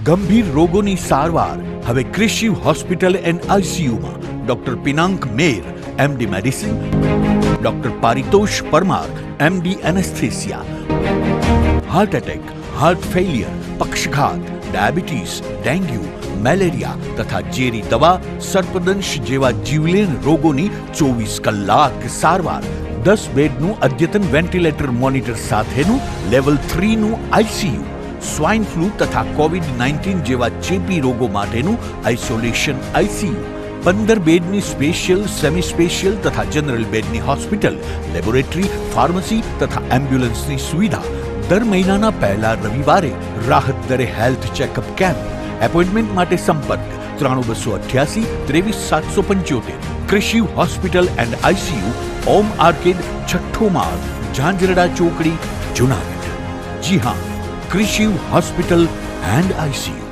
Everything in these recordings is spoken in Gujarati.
ગંભીર રોગોની સારવાર હવે ક્રિશિવ હોસ્પિટલ એન્ડ આઈસીયુમાં doctor Pinank Mer MD medicine, doctor Paritosh Parmar MD anaesthesia, heart attack, heart failure, પક્ષઘાત, ડાયાબિટીસ, ડેન્ગ્યુ, મેલેરિયા તથા ઝેરી દવા, સર્પદંશ જેવા જીવલેણ રોગોની 24 કલાક સારવાર, 10 બેડનું અદ્યતન વેન્ટિલેટર મોનિટર સાથેનું લેવલ 3નું આઈસીયુ, સ્વાઇન ફ્લૂ તથા કોવિડ-19 જેવા ચેપી રોગો માટેનું આઇસોલેશન આઈસીયુ, 15 બેડની સ્પેશિયલ, સેમી સ્પેશિયલ તથા જનરલ બેડની હોસ્પિટલ, લેબોરેટરી, ફાર્મસી તથા એમ્બ્યુલન્સની સુવિધા, દર મહિનાના પહેલા રવિવારે રાહત દરે હેલ્થ ચેકઅપ કેમ્પ. એપોઇન્ટમેન્ટ માટે સંપર્ક 9288 23775. Krishiv hospital and ICU, Om arcade, છઠ્ઠો માળ, ઝાંઝરડા ચોકડી, જુનાગઢ. જી હા, ક્રિશિવ હોસ્પિટલ એન્ડ આઈસીયુ.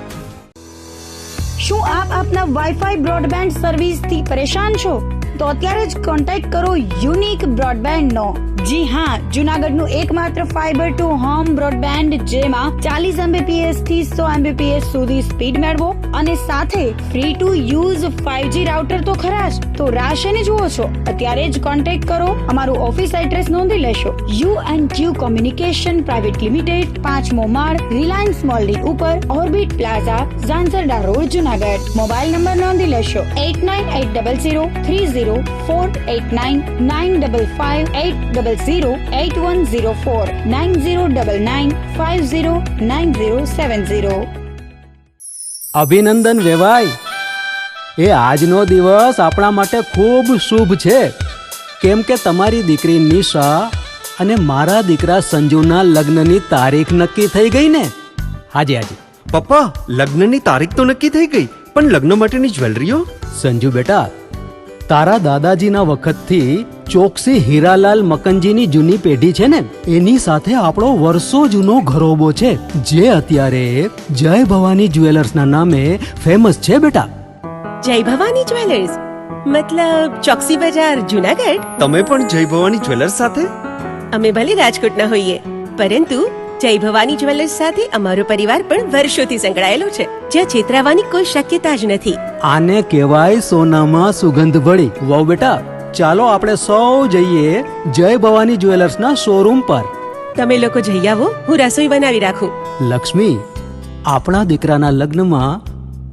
શું આપ આપના વાઈફાઈ બ્રોડબેન્ડ સર્વિસથી પરેશાન છો? તો અત્યારે જ કોન્ટેક્ટ કરો યુનિક બ્રોડબેન્ડ નો. જી હા, જુનાગઢનું એકમાત્ર ફાઈબર ટુ હોમ બ્રોડબેન્ડ, જેમાં 40 Mbps થી 100 Mbps સુધી સ્પીડ મેળવો અને સાથે free to use 5G router તો ખરા જ. તો રાહ શેની જુઓ છો? અત્યારે જ કોન્ટેક્ટ કરો. અમારું ઓફિસ એડ્રેસ નોંધી લેશો. U&Q કોમ્યુનિકેશન પ્રાઇવેટ લિમિટેડ, 5મો માળ, રિલાયન્સ મોલની ઉપર, orbit plaza, Zanzarda road, Junagadh. Mobile number નોંધી લેશો 89800304899558008104 9099509070. અભિનંદન વેવાય. એ આજનો દિવસ આપણા માટે ખૂબ શુભ છે, કેમ કે તમારી દીકરી નિશા અને મારા દીકરા સંજુના લગ્નની તારીખ નક્કી થઈ ગઈ ને. હાજી હાજી પપ્પા, લગ્નની તારીખ તો નક્કી થઈ ગઈ, પણ લગ્ન માટેની જ્વેલરીઓ? સંજુ બેટા, તારા દાદાજીના વખતથી ચોકસી હીરાલાલ મકનજીની જૂની પેઢી છે ને, એની સાથે આપણો વર્ષો જૂનો ઘરોબો છે, જે અત્યારે જય ભવાની જ્વેલર્સના નામે ફેમસ છે બેટા. જય ભવાની જ્વેલર્સ મતલબ ચોકસી બજાર, જુનાગઢ? તમે પણ જય ભવાની જ્વેલર્સ સાથે? અમે ભલે રાજકોટના હોઈએ, પરંતુ જય ભવાની જ્વેલર્સ સાથે અમારો પરિવાર પણ વર્ષોથી સંકળાયેલો છે, જ્યાં છેતરાવાની કોઈ શક્યતા જ નથી. આને કહેવાય સોનામાં સુગંધ ભળી. વાવ બેટા, ચાલો આપણે સૌ જઈએ જય ભવાની જ્વેલર્સના શોરૂમ પર. તમે લોકો જઈ આવો, હું રસોઈ બનાવી રાખું. લક્ષ્મી, આપણા દીકરાના લગ્નમાં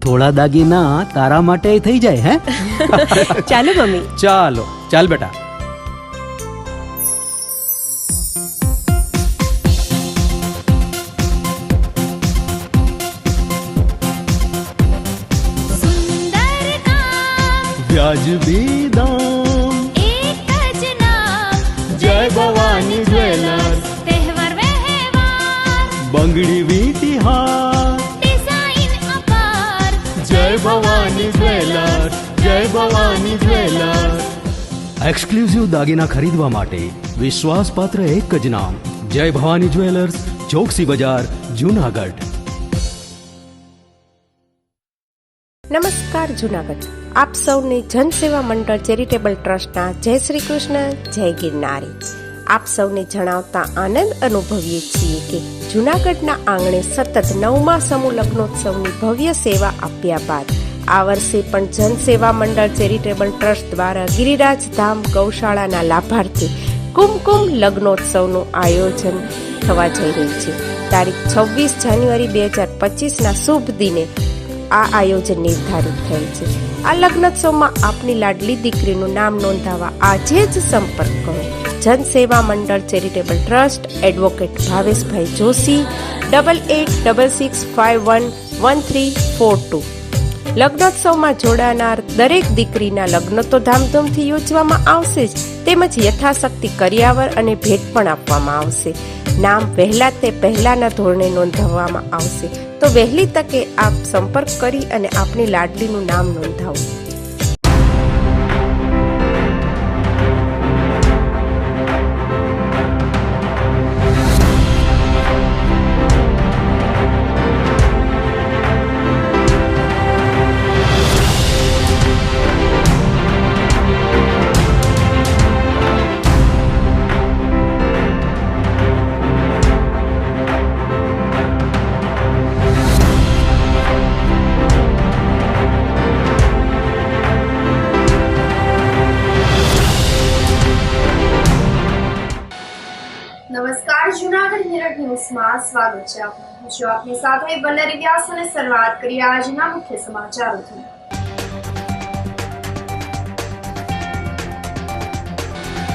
થોડા દાગીના તારા માટે થઈ જાય. હે ચાલો મમ્મી. ચાલો ચાલ બેટા. વ્યાજબી દામ, એક જ નામ, જય ભવાની જ્વેલર્સ. તહેવાર વ્યવહાર, બંગડી વીંટી હાર, ડિઝાઇન અપાર, જય ભવાની જ્વેલર્સ, જય ભવાની જ્વેલર્સ. એક્સક્લુઝિવ દાગીના ખરીદવા માટે વિશ્વાસપાત્ર એક જ નામ, જય ભવાની જ્વેલર્સ, ચોકસી બજાર, જુનાગઢ. નમસ્કાર જુનાગઢ. આપ સૌને જનસેવા મંડળ ચેરિટેબલ ટ્રસ્ટના જય શ્રી કૃષ્ણ, જય ગિરનારી. આપ સૌને જણાવતા આનંદ અનુભવીએ છીએ કે જુનાગઢના આંગણે સતત 9મા સમૂહ લગ્નોત્સવની ભવ્ય સેવા આપ્યા બાદ આ વર્ષે પણ જનસેવા મંડળ ચેરિટેબલ ટ્રસ્ટ દ્વારા ગિરિરાજ ધામ ગૌશાળાના લાભાર્થી કુમકુમ લગ્નોત્સવનું આયોજન થવા જઈ રહ્યું છે. તારીખ 26 જાન્યુઆરી 2025ના શુભ દિને આ આયોજન નિર્ધારિત થયેલ છે. આ લગ્નોત્સવમાં આપની લાડલી દીકરીનું નામ નોંધાવવા આજે જ સંપર્ક કરો. જનસેવા મંડળ ચેરિટેબલ ટ્રસ્ટ, એડવોકેટ ભાવેશભાઈ જોશી, 8866511342. લગ્નોત્સવમાં જોડાનાર દરેક દીકરીના લગ્ન તો ધામધૂમથી યોજવામાં આવશે જ, તેમજ યથાશક્તિ કરિયાવર અને ભેટ પણ આપવામાં આવશે. નામ વહેલા તે પહેલાના ધોરણે નોંધાવવામાં આવશે, તો વહેલી તકે આપ સંપર્ક કરી અને આપની લાડલીનું નામ નોંધાવો. માં સ્વાગત છે આપનું. હું છું આપની સાથે વલ્લરી વ્યાસ અને શરૂઆત કરીએ આજના મુખ્ય સમાચારોથી.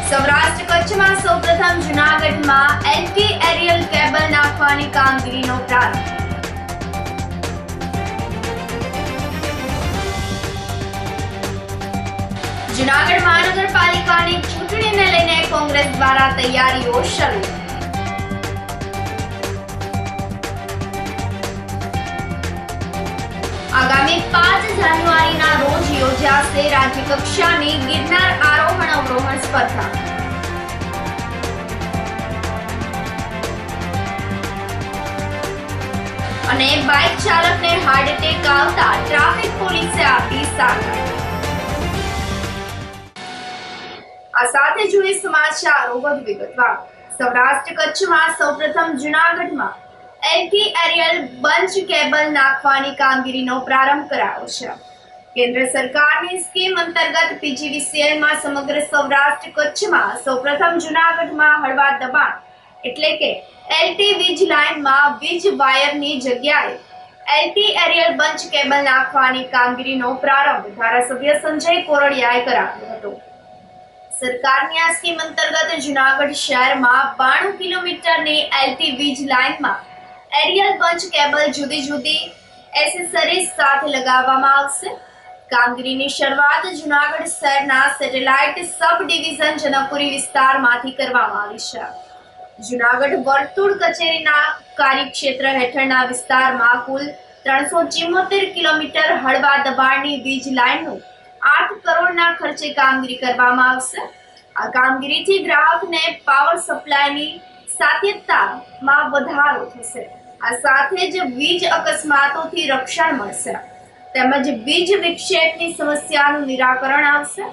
સૌરાષ્ટ્ર કચ્છમાં સૌપ્રથમ જૂનાગઢમાં એન્ટી એરિયલ કેબલ નાખવાની કામગીરીનો પ્રારંભ. જૂનાગઢ મહાનગરપાલિકાની ચૂંટણીને લઈને કોંગ્રેસ દ્વારા તૈયારીઓ શરૂ. આગામી 5 જાન્યુઆરીના રોજ યોજાશે રાજ્ય કક્ષાની ગિરનાર આરોહણ અવરોહણ સ્પર્ધા. અને બાઇક ચાલકને હાર્ટ એટેક આવતા ટ્રાફિક પોલીસે આપી સારવાર. આ સાથે જોઈએ સમાચારો વધુ વિગતવાર. સૌરાષ્ટ્ર કચ્છમાં સૌપ્રથમ જૂનાગઢમાં એન્ટી એરિયલ બંચ કેબલ નાખવાની કામગીરીનો પ્રારંભ કરાયો છે. કેન્દ્ર સરકારની સ્કીમ અંતર્ગત પીજીવીસીએલમાં સમગ્ર સૌરાષ્ટ્ર કચ્છમાં સૌપ્રથમ જૂનાગઢમાં હળવા દબાણ એટલે કે એલટી વીજ લાઇનમાં વીજ વાયરની જગ્યાએ એન્ટી એરિયલ બંચ કેબલ નાખવાની કામગીરીનો પ્રારંભ ધારાસભ્ય સંજય કોરડિયાએ કરાવ્યો હતો. સરકારની આ સ્કીમ અંતર્ગત જૂનાગઢ શહેરમાં 92 કિલોમીટરની એલટી વીજ લાઇનમાં એરિયલ બંચ કેબલ જુદી જુદી એસેસરીઝ સાથે લગાવવામાં આવશે. કામગીરીની શરૂઆત જૂનાગઢ શહેરના સેટેલાઇટ સબ ડિવિઝન જનકપુરી વિસ્તારમાંથી કરવામાં આવી છે. જૂનાગઢ વર્તુળ કચેરીના કાર્યક્ષેત્ર હેઠળના વિસ્તારમાં કુલ 374 કિલોમીટર હળવા દબાણની વીજ લાઇનનું 8 કરોડના ખર્ચે કામગીરી કરવામાં આવશે. આ કામગીરીથી ગ્રાહકને પાવર સપ્લાયની સાતત્યતામાં વધારો થશે. આ સાથે જ વીજ અકસ્માતોથી રક્ષણ મળશે તેમજ વીજ વિક્ષેપની સમસ્યાનું નિરાકરણ આવશે.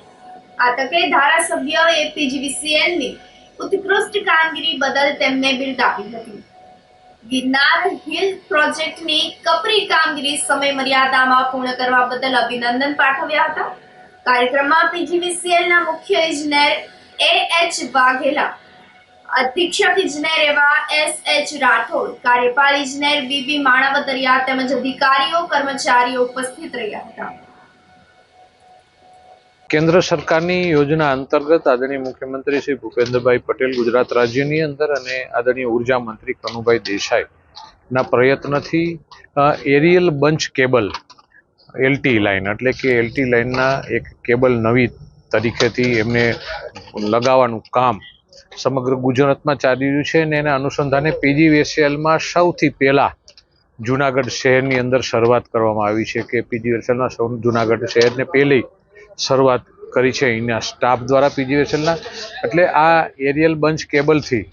આ તકે ધારાસભ્યએ પીજીવીસીએલની ઉત્કૃષ્ટ કામગીરી બદલ તેમને બિરદાવી હતી. ગિરનાર હિલ પ્રોજેક્ટની કપરી કામગીરી સમય મર્યાદામાં પૂર્ણ કરવા બદલ અભિનંદન પાઠવ્યા હતા. કાર્યક્રમમાં પીજીવીસીએલના મુખ્ય ઇજનેર એએચ વાઘેલા, અધિક્ષક ઇજનેર એવા એસએચ રાઠોડ, કાર્યપાલ ઇજનેર બીબી માણાવદરિયા તેમજ અધિકારીઓ કર્મચારીઓ ઉપસ્થિત રહ્યા હતા. કેન્દ્ર સરકારની યોજના અંતર્ગત આદરણીય મુખ્યમંત્રી શ્રી ભૂપેન્દ્રભાઈ પટેલ ગુજરાત રાજ્યની અંદર અને આદરણીય ઉર્જા મંત્રી કનુભાઈ દેસાઈના પ્રયત્નથી aerial bunch cable LT line એટલે કે એલટી લાઇનના એક કેબલ નવી તરીકેથી એમને લગાવવાનું કામ સમગ્ર ગુજરાતમાં ચાલી રહ્યું છે અને એના અનુસંધાને પીજીવીસીએલમાં સૌથી પહેલાં જૂનાગઢ શહેરની અંદર શરૂઆત કરવામાં આવી છે કે પીજીવીસીએલના જૂનાગઢ શહેરને પહેલી શરૂઆત કરી છે અહીંના સ્ટાફ દ્વારા પીજીવીસીએલના. એટલે આ એરિયલ બંચ કેબલથી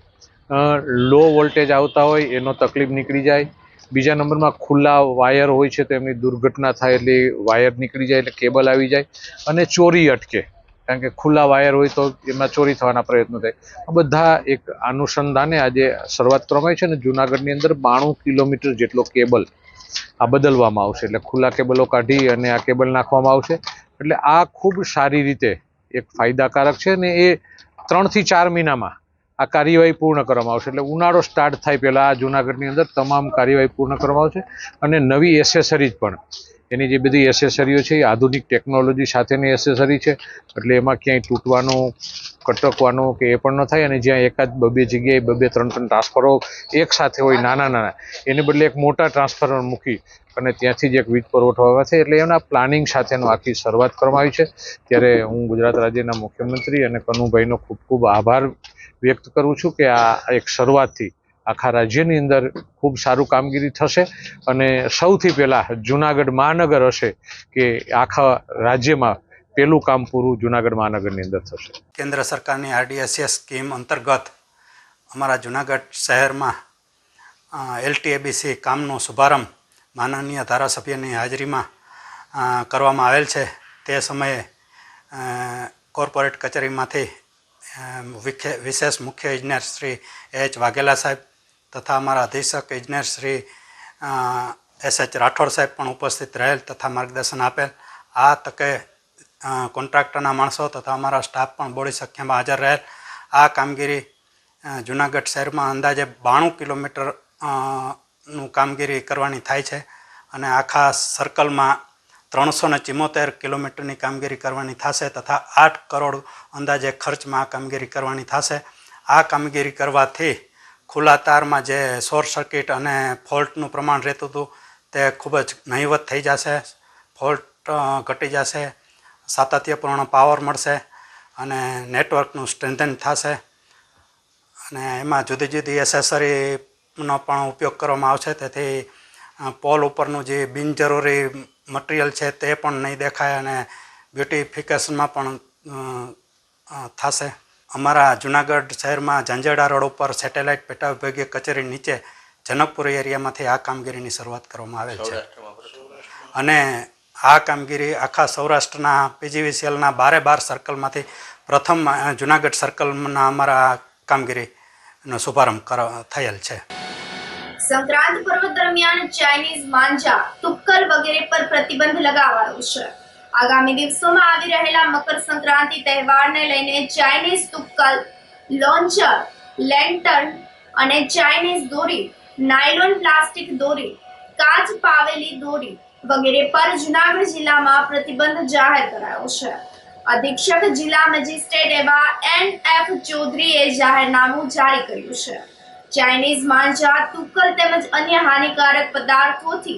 લો વોલ્ટેજ આવતા હોય એનો તકલીફ નીકળી જાય. બીજા નંબરમાં ખુલ્લા વાયર હોય છે તો એમની દુર્ઘટના થાય એટલે વાયર નીકળી જાય એટલે કેબલ આવી જાય અને ચોરી અટકે, કારણ કે ખુલ્લા વાયર હોય તો એમાં ચોરી થવાના પ્રયત્નો થાય. આ બધા એક અનુસંધાને આજે શરૂઆત કરવામાં આવી છે અને જૂનાગઢની અંદર 92 કિલોમીટર જેટલો કેબલ આ બદલવામાં આવશે. એટલે ખુલ્લા કેબલો કાઢી અને આ કેબલ નાખવામાં આવશે. એટલે આ ખૂબ સારી રીતે એક ફાયદાકારક છે અને એ 3 થી 4 મહિનામાં આ કાર્યવાહી પૂર્ણ કરવામાં આવશે. એટલે ઉનાળો સ્ટાર્ટ થાય પહેલાં આ જૂનાગઢની અંદર તમામ કાર્યવાહી પૂર્ણ કરવામાં આવશે. અને નવી એસેસરીઝ પણ એની જે બધી એસેસરીઓ છે એ આધુનિક ટેકનોલોજી સાથેની એસેસરી છે. એટલે એમાં ક્યાંય તૂટવાનું, કટકવાનું કે એ પણ ન થાય. અને જ્યાં એકાદ બે જગ્યાએ 2-3 ટ્રાન્સફરો એક સાથે હોય નાના એને બદલે એક મોટા ટ્રાન્સફોર્મર મૂકી અને ત્યાંથી જ એક વીજ પુરવઠો આવે છે. એટલે એના પ્લાનિંગ સાથેનો આખી શરૂઆત કરવામાં આવી છે. ત્યારે હું ગુજરાત રાજ્યના મુખ્યમંત્રી અને કનુભાઈનો ખૂબ ખૂબ આભાર વ્યક્ત કરું છું કે આ એક શરૂઆતથી આખા રાજ્યની અંદર ખૂબ સારું કામગીરી થશે અને સૌથી પહેલાં જૂનાગઢ મહાનગર હશે કે આખા રાજ્યમાં પહેલું કામ પૂરું જૂનાગઢ મહાનગરની અંદર થશે. કેન્દ્ર સરકારની આરડીએસએસ સ્કીમ અંતર્ગત અમારા જૂનાગઢ શહેરમાં એલટીએબીસી કામનો શુભારંભ માનનીય ધારાસભ્યની હાજરીમાં કરવામાં આવેલ છે. તે સમયે કોર્પોરેટ કચેરીમાંથી વિશેષ મુખ્ય ઇજનેર શ્રી એચ વાઘેલા સાહેબ તથા અમારા અધિક્ષક ઇજનેર શ્રી એસએચ રાઠોડ સાહેબ પણ ઉપસ્થિત રહેલ તથા માર્ગદર્શન આપેલ. આ તકે કોન્ટ્રાક્ટરના માણસો તથા અમારા સ્ટાફ પણ બોડી સંખ્યામાં હાજર રહેલ. આ કામગીરી જૂનાગઢ શહેરમાં અંદાજે 92 કિલોમીટર નું કામગીરી કરવાની થાય છે અને આખા સર્કલમાં 374 કિલોમીટરની કામગીરી કરવાની થશે તથા 8 કરોડ અંદાજે ખર્ચમાં આ કામગીરી કરવાની થશે. આ કામગીરી કરવાથી ખુલ્લા તારમાં જે શોર્ટ સર્કિટ અને ફોલ્ટનું પ્રમાણ રહેતું હતું તે ખૂબ જ નહિવત થઈ જશે. ફોલ્ટ ઘટી જશે, સાતત્યપૂર્ણ પાવર મળશે અને નેટવર્કનું સ્ટ્રેન્થન થશે અને એમાં જુદી જુદી એસેસરીનો પણ ઉપયોગ કરવામાં આવશે. તેથી પોલ ઉપરનું જે બિનજરૂરી મટીરિયલ છે તે પણ નહીં દેખાય અને બ્યુટિફિકેશનમાં પણ થશે. અમારા જુનાગઢ શહેરમાં ઝંઝેડા રોડ ઉપર સેટેલાઇટ પેટા વિભાગીય કચેરી નીચે જનકપુર એરિયામાંથી આ કામગીરીની શરૂઆત કરવામાં આવેલ છે અને આ કામગીરી આખા સૌરાષ્ટ્રના PGVCLના 12 સર્કલમાંથી પ્રથમ જુનાગઢ સર્કલના અમારા કામગીરીનો શુભારંભ થયેલ છે. સંક્રાંત પર્વ દરમિયાન ચાઇનીઝ માંજા, તુક્કલ વગેરે પર પ્રતિબંધ લગાવાયો છે. આગામી દિવસોમાં આવી રહેલા મકર સંક્રાંતિ તહેવારને લઈને ચાઇનીઝ તુક્કલ, લોન્ચર, લેન્ટર્ન અને ચાઇનીઝ દોરી, નાયલોન પ્લાસ્ટિક દોરી, કાચ પાવેલી દોરી વગેરે પર જુનાગઢ જિલ્લામાં પ્રતિબંધ જાહેર કરાયો છે. અધિક્ષક જિલ્લા મેજિસ્ટ્રેટ એવા NF ચૌધરીએ જાહેરનામું જારી કર્યું છે. ચાઇનીઝ માંજા, તુક્કલ તેમજ અન્ય હાનિકારક પદાર્થોથી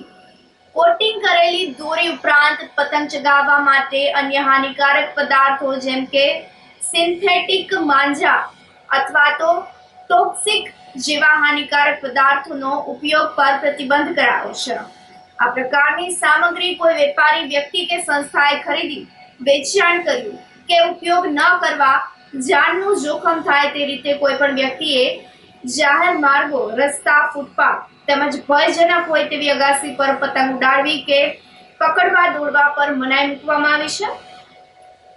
કોટિંગ કરેલી દોરી ઉપરાંત પતંગ ચગાવવા માટે અન્ય હાનિકારક પદાર્થો જેમ કે સિન્થેટિક માંજા અથવા તો ટોક્સિક જેવા હાનિકારક પદાર્થોનો ઉપયોગ પર પ્રતિબંધ કરાયો છે. આ પ્રકારની સામગ્રી કોઈ વેપારી વ્યક્તિ કે સંસ્થાએ ખરીદી, વેચાણ કર્યું કે ઉપયોગ ન કરવા જાનનું જોખમ થાય તે રીતે કોઈ પણ વ્યક્તિએ જાહેર માર્ગો, રસ્તા, ફૂટપાથ તેમજ ભયજનક હોય તેવી અગાસી પર પતંગ ઉડાડવી કે પકડવા દોડવા પર મનાઈ મૂકવામાં આવી છે.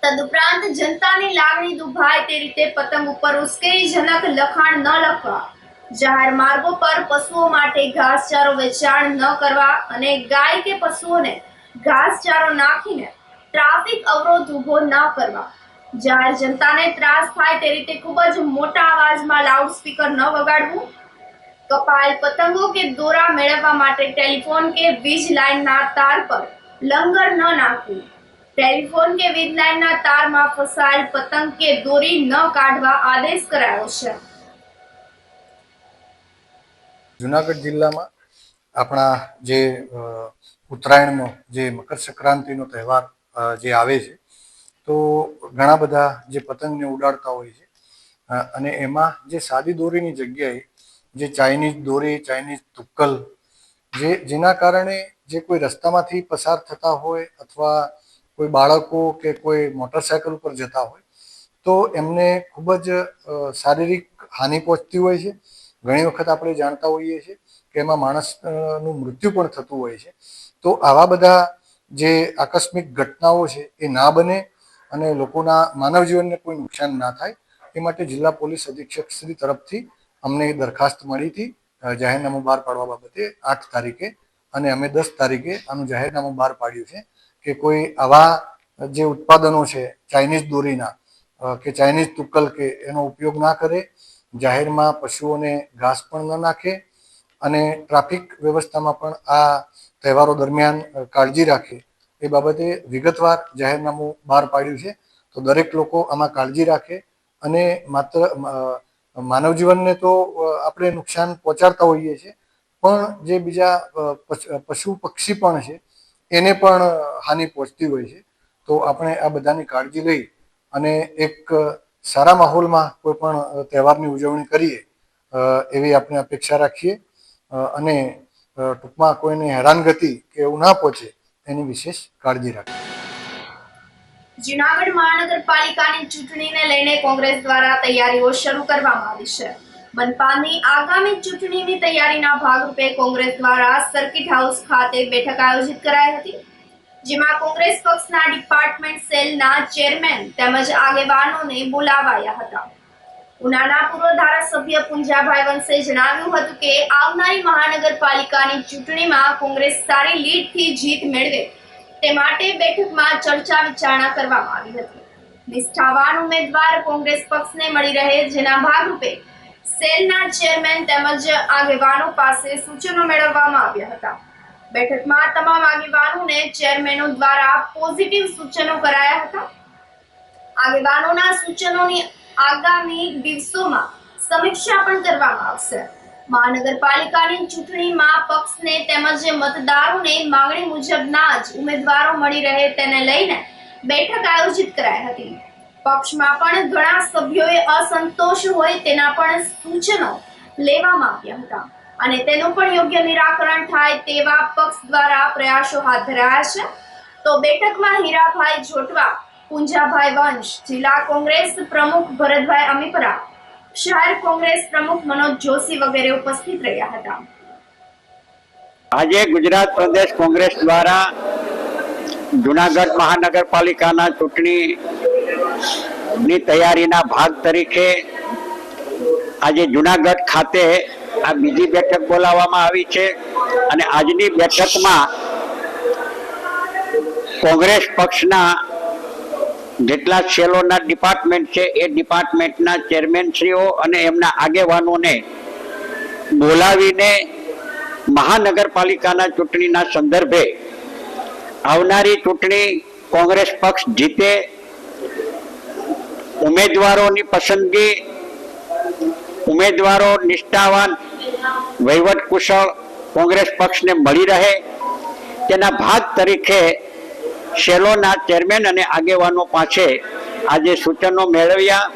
તદુપરાંત જનતાની લાગણી દુભાય તે રીતે પતંગ ઉપર ઉશ્કેરણીજનક લખાણ ન લખવા, જાહેર માર્ગો પર પશુઓ માટે ઘાસચારો વેચાણ ન કરવા અને ગાય કે પશુઓને ઘાસચારો નાખીને ટ્રાફિક અવરોધ ઊભો ન કરવા, જાહેર જનતાને ત્રાસ થાય તે રીતે ખૂબ જ મોટા અવાજમાં લાઉડ સ્પીકર ન વગાડવું, કપાયેલ પતંગો કે દોરા મેળવવા માટે ટેલિફોન કે વીજ લાઇનના તાર પર લંગર ન નાખવું, ટેલિફોન કે વીજ લાઇનના તારમાં ફસાયેલ પતંગ કે દોરી ન કાઢવા આદેશ કરાયો છે. જુનાગઢ જિલ્લામાં આપણા જે ઉત્તરાયણનો જે મકર સંક્રાંતિનો તહેવાર જે આવે છે તો ઘણા બધા જે પતંગને ઉડાડતા હોય છે અને એમાં જે સાદી દોરીની જગ્યાએ જે ચાઇનીઝ દોરી, ચાઇનીઝ તુક્કલ જેના કારણે જે કોઈ રસ્તામાંથી પસાર થતા હોય અથવા કોઈ બાળકો કે કોઈ મોટરસાયકલ ઉપર જતા હોય તો એમને ખૂબ જ શારીરિક હાનિ પહોંચતી હોય છે. ઘણી વખત આપણે જાણતા હોઈએ છીએ કે એમાં માણસનું મૃત્યુ પણ થતું હોય છે. તો આવા બધા જે આકસ્મિક ઘટનાઓ છે એ ના બને અને લોકોના માનવ જીવનને કોઈ નુકસાન ના થાય એ માટે જિલ્લા પોલીસ અધિક્ષક શ્રી તરફથી અમને દરખાસ્ત મળી હતી જાહેરનામું બહાર પાડવા બાબતે 8 તારીખે અને અમે 10 તારીખે આનું જાહેરનામું બહાર પાડ્યું છે કે કોઈ આવા જે ઉત્પાદનો છે ચાઇનીઝ દોરીના કે ચાઇનીઝ તુક્કલ કે એનો ઉપયોગ ના કરે, જાહેરમાં પશુઓને ઘાસ પણ ન નાખે અને ટ્રાફિક વ્યવસ્થામાં પણ આ તહેવારો દરમિયાન કાળજી રાખે એ બાબતે વિગતવાર જાહેરનામું બહાર પાડ્યું છે. તો દરેક લોકો આમાં કાળજી રાખે અને માત્ર માનવ જીવનને તો આપણે નુકસાન પહોંચાડતા હોઈએ છીએ પણ જે બીજા પશુ પક્ષી પણ છે એને પણ હાનિ પહોંચતી હોય છે. તો આપણે આ બધાની કાળજી લઈ અને એક સારા માહોલમાં કોઈ પણ તહેવારની ઉજવણી કરીએ એવી આપણે અપેક્ષા રાખીએ અને ટૂંકમાં કોઈને હેરાનગતિ કે એવું ના પહોંચે એની વિશેષ કાળજી રાખીએ. જૂનાગઢ મહાનગરપાલિકાની ચૂંટણીને લઈને કોંગ્રેસ દ્વારા તૈયારીઓ શરૂ કરવામાં આવી છે. મનપાની આગામી ચૂંટણીની તૈયારીના ભાગરૂપે કોંગ્રેસ દ્વારા સર્કિટ હાઉસ ખાતે બેઠક આયોજિત કરાઈ હતી, જેમાં કોંગ્રેસ પક્ષના ડિપાર્ટમેન્ટ સેલના ચેરમેન તેમજ આગેવાનોને બોલાવાયા હતા. ઉનાના પૂર્વ ધારાસભ્ય પુંજાભાઈ વંશે જણાવ્યું હતું કે આવનારી મહાનગરપાલિકાની ચૂંટણીમાં કોંગ્રેસ સારી લીડથી જીત મેળવે તે માટે બેઠકમાં ચર્ચા વિચારણા કરવામાં આવી હતી. નિષ્ઠાવાન ઉમેદવાર કોંગ્રેસ પક્ષને મળી રહે જેના ભાગરૂપે સેલના ચેરમેન તેમજ આગેવાનો પાસે સૂચનો મેળવવામાં આવ્યા હતા. બેઠકમાં તમામ આગેવાનોને ચેરમેનો દ્વારા પોઝિટિવ સૂચનો કરાયા હતા. આગેવાનોના સૂચનોની આગામી દિવસોમાં સમીક્ષા પણ કરવામાં આવશે. મહાનગરપાલિકાની ચૂંટણીમાં પક્ષને તેમજ મતદારોને માંગણી મુજબના જ ઉમેદવારો મળી રહે તેને લઈને બેઠક આયોજિત કરાઈ હતી. પક્ષમાં પણ ઘણા સભ્યોએ અસંતોષ હોય તેના પણ સૂચનો લેવામાં આવ્યા હતા અને તેનું પણ યોગ્ય નિરાકરણ થાય તેવા પક્ષ દ્વારા પ્રયાસો હાથ ધરાયા છે. તો બેઠકમાં હીરાભાઈ જોટવા, પુંજાભાઈ વંશ, જિલ્લા કોંગ્રેસ પ્રમુખ ભરતભાઈ અમીપરા, શહેર કોંગ્રેસ પ્રમુખ મનોજ જોશી વગેરે ઉપસ્થિત રહ્યા હતા. આજે ગુજરાત પ્રદેશ કોંગ્રેસ દ્વારા જુનાગઢ મહાનગરપાલિકાના ચૂંટણીની તૈયારીના ભાગ તરીકે આજે જુનાગઢ ખાતે આ બીજી બેઠક બોલાવવામાં આવી છે અને આજની બેઠકમાં કોંગ્રેસ પક્ષના જેટલા સેલોના ડિપાર્ટમેન્ટ છે એ ડિપાર્ટમેન્ટના ચેરમેનશ્રીઓ અને એમના આગેવાનોને બોલાવીને મહાનગરપાલિકાના ચૂંટણીના સંદર્ભે આવનારી ચૂંટણી કોંગ્રેસ પક્ષ જીતે, ઉમેદવારોની પસંદગી, ઉમેદવારો નિષ્ઠાવાન, વહીવટ કુશળ કોંગ્રેસ પક્ષને મળી રહે તેના ભાગ તરીકે સેલોના ચેરમેન અને આગેવાનો પાસે આજે સૂચનો મેળવ્યા,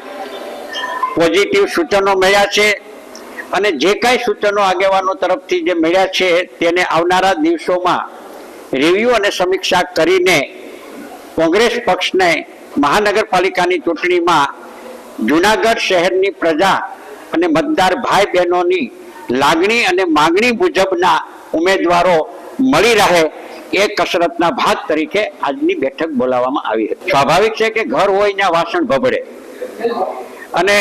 પોઝિટિવ સૂચનો મળ્યા છે અને જે કાંઈ સૂચનો આગેવાનો તરફથી જે મળ્યા છે તેને આવનારા દિવસોમાં રિવ્યુ અને સમીક્ષા કરીને કોંગ્રેસ પક્ષને મહાનગરપાલિકાની ચૂંટણીમાં જુનાગઢ શહેરની પ્રજા અને મતદાર ભાઈ બહેનોની લાગણી અને માંગણી મુજબના ઉમેદવારો મળી રહે એ કસરતના ભાગ તરીકે આજની બેઠક બોલાવવામાં આવી હતી. સ્વાભાવિક છે કે ઘર હોય ત્યાં વાસણ ભભડે અને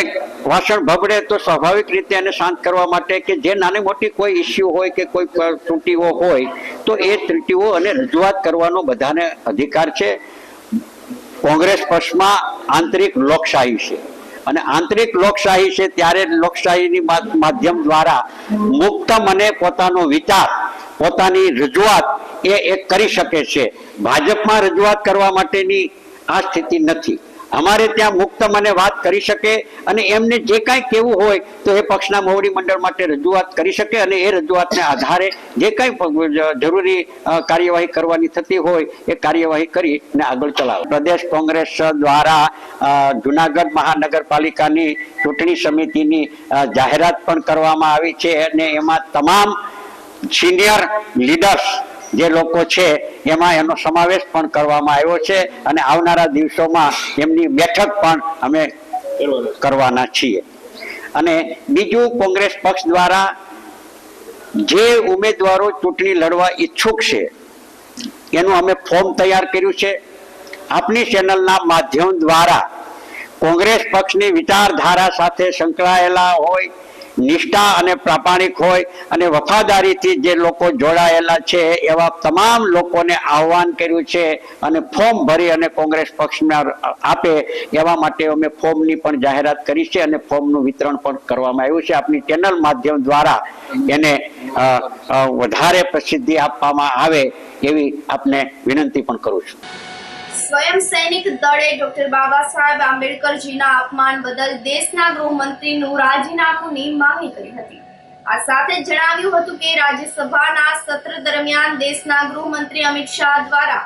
વાસણ ભભડે તો સ્વાભાવિક રીતે એને શાંત કરવા માટે કે જે નાની મોટી કોઈ ઇસ્યુ હોય કે કોઈ ત્રુટીઓ હોય તો એ ત્રુટીઓ અને રજૂઆત કરવાનો બધાને અધિકાર છે. કોંગ્રેસ પક્ષમાં આંતરિક લોકશાહી છે અને આંતરિક લોકશાહી છે ત્યારે લોકશાહીની માધ્યમ દ્વારા મુક્ત મને પોતાનો વિચાર, પોતાની રજૂઆત એ કરી શકે છે. ભાજપમાં રજૂઆત કરવા માટેની આ સ્થિતિ નથી. અમારે ત્યાં મુક્ત મને વાત કરી શકે અને એમને જે કાંઈ કહેવું હોય તો એ પક્ષના મોવડી મંડળ માટે રજૂઆત કરી શકે અને એ રજૂઆતને આધારે જે કાંઈ જરૂરી કાર્યવાહી કરવાની થતી હોય એ કાર્યવાહી કરીને આગળ ચલાવે. પ્રદેશ કોંગ્રેસ દ્વારા જુનાગઢ મહાનગરપાલિકાની ચૂંટણી સમિતિની જાહેરાત પણ કરવામાં આવી છે અને એમાં તમામ સિનિયર લીડર્સ જે લોકો છે એમાં એનો સમાવેશ પણ કરવામાં આવ્યો છે અને આવનારા દિવસોમાં એમની બેઠક પણ અમે કરવાના છીએ. અને બીજું, કોંગ્રેસ પક્ષ દ્વારા જે ઉમેદવારો ચૂંટણી લડવા ઈચ્છુક છે એનું અમે ફોર્મ તૈયાર કર્યું છે. આપની ચેનલના માધ્યમ દ્વારા કોંગ્રેસ પક્ષની વિચારધારા સાથે સંકળાયેલા હોય, નિષ્ઠા અને પ્રામાણિક હોય અને વફાદારીથી જે લોકો જોડાયેલા છે એવા તમામ લોકોને આહવાન કર્યું છે અને ફોર્મ ભરી અને કોંગ્રેસ પક્ષમાં આપે એવા માટે અમે ફોર્મની પણ જાહેરાત કરી છે અને ફોર્મનું વિતરણ પણ કરવામાં આવ્યું છે. આપની ચેનલ માધ્યમ દ્વારા એને વધારે પ્રસિદ્ધિ આપવામાં આવે એવી આપને વિનંતી પણ કરું છું. સ્વયં સૈનિક દળે ડોક્ટર બાબા સાહેબ આંબેડકરજીના અપમાન બદલ દેશના ગૃહમંત્રીનું રાજીનામાની માંગણી કરી હતી. આ સાથે જણાવ્યું હતું કે રાજ્યસભાના સત્ર દરમિયાન દેશના ગૃહમંત્રી અમિત શાહ દ્વારા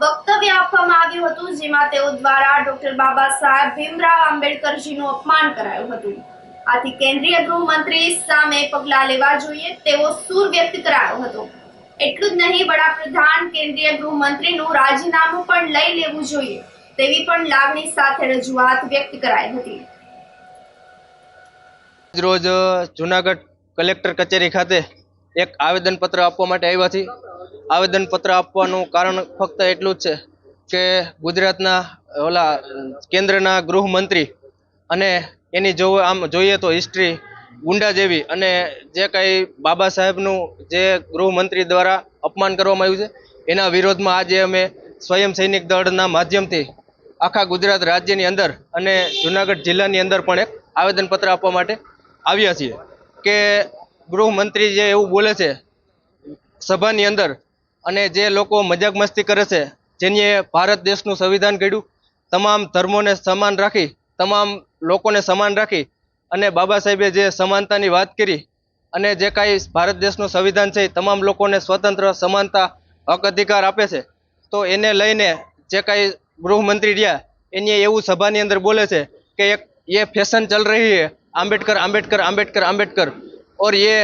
વક્તવ્ય આપવામાં આવ્યું હતું જેમાં તેઓ દ્વારા ડોક્ટર બાબા સાહેબ ભીમરાવ આંબેડકરજીનું અપમાન કરાયું હતું. આથી કેન્દ્રીય ગૃહમંત્રી સામે પગલાં લેવા જોઈએ તેવો સૂર વ્યક્ત કરાયો હતો. એટલું જ નહીં, વડાપ્રધાન કેન્દ્રીય ગૃહમંત્રીનું રાજીનામું પણ લઈ લેવું જોઈએ તેવી પણ લાગણી સાથે રજૂઆત વ્યક્ત કરાઈ હતી. રોજ જુનાગઢ કલેક્ટર કચેરી ખાતે એક આવેદનપત્ર આપવા માટે આવ્યા છીએ. આવેદનપત્ર આપવાનું કારણ ફક્ત એટલું જ છે કે ગુજરાતના કેન્દ્રના ગૃહમંત્રી અને એની જો આમ જોઈએ તો હિસ્ટ્રી ગુંડા જેવી અને જે કાંઈ બાબા સાહેબનું જે ગૃહમંત્રી દ્વારા અપમાન કરવામાં આવ્યું છે એના વિરોધમાં આજે અમે સ્વયં સૈનિક દળના માધ્યમથી આખા ગુજરાત રાજ્યની અંદર અને જુનાગઢ જિલ્લાની અંદર પણ એક આવેદનપત્ર આપવા માટે આવ્યા છીએ કે ગૃહમંત્રી જે એવું બોલે છે સભાની અંદર અને જે લોકો મજાક મસ્તી કરે છે, જેને ભારત દેશનું સંવિધાન ઘડ્યું, તમામ ધર્મોને સમાન રાખી, તમામ લોકોને સમાન રાખી અને બાબા સાહેબે જે સમાનતાની વાત કરી અને જે કાંઈ ભારત દેશનું સંવિધાન છે તમામ લોકોને સ્વતંત્ર, સમાનતા, હક અધિકાર આપે છે, તો એને લઈને જે કાંઈ ગૃહમંત્રી રહ્યા એને એવું સભાની અંદર બોલે છે કે એક ये फैशन चल रही है, आम्बेडकर आम्बेडकर आम्बेडकर आम्बेडकर, और ये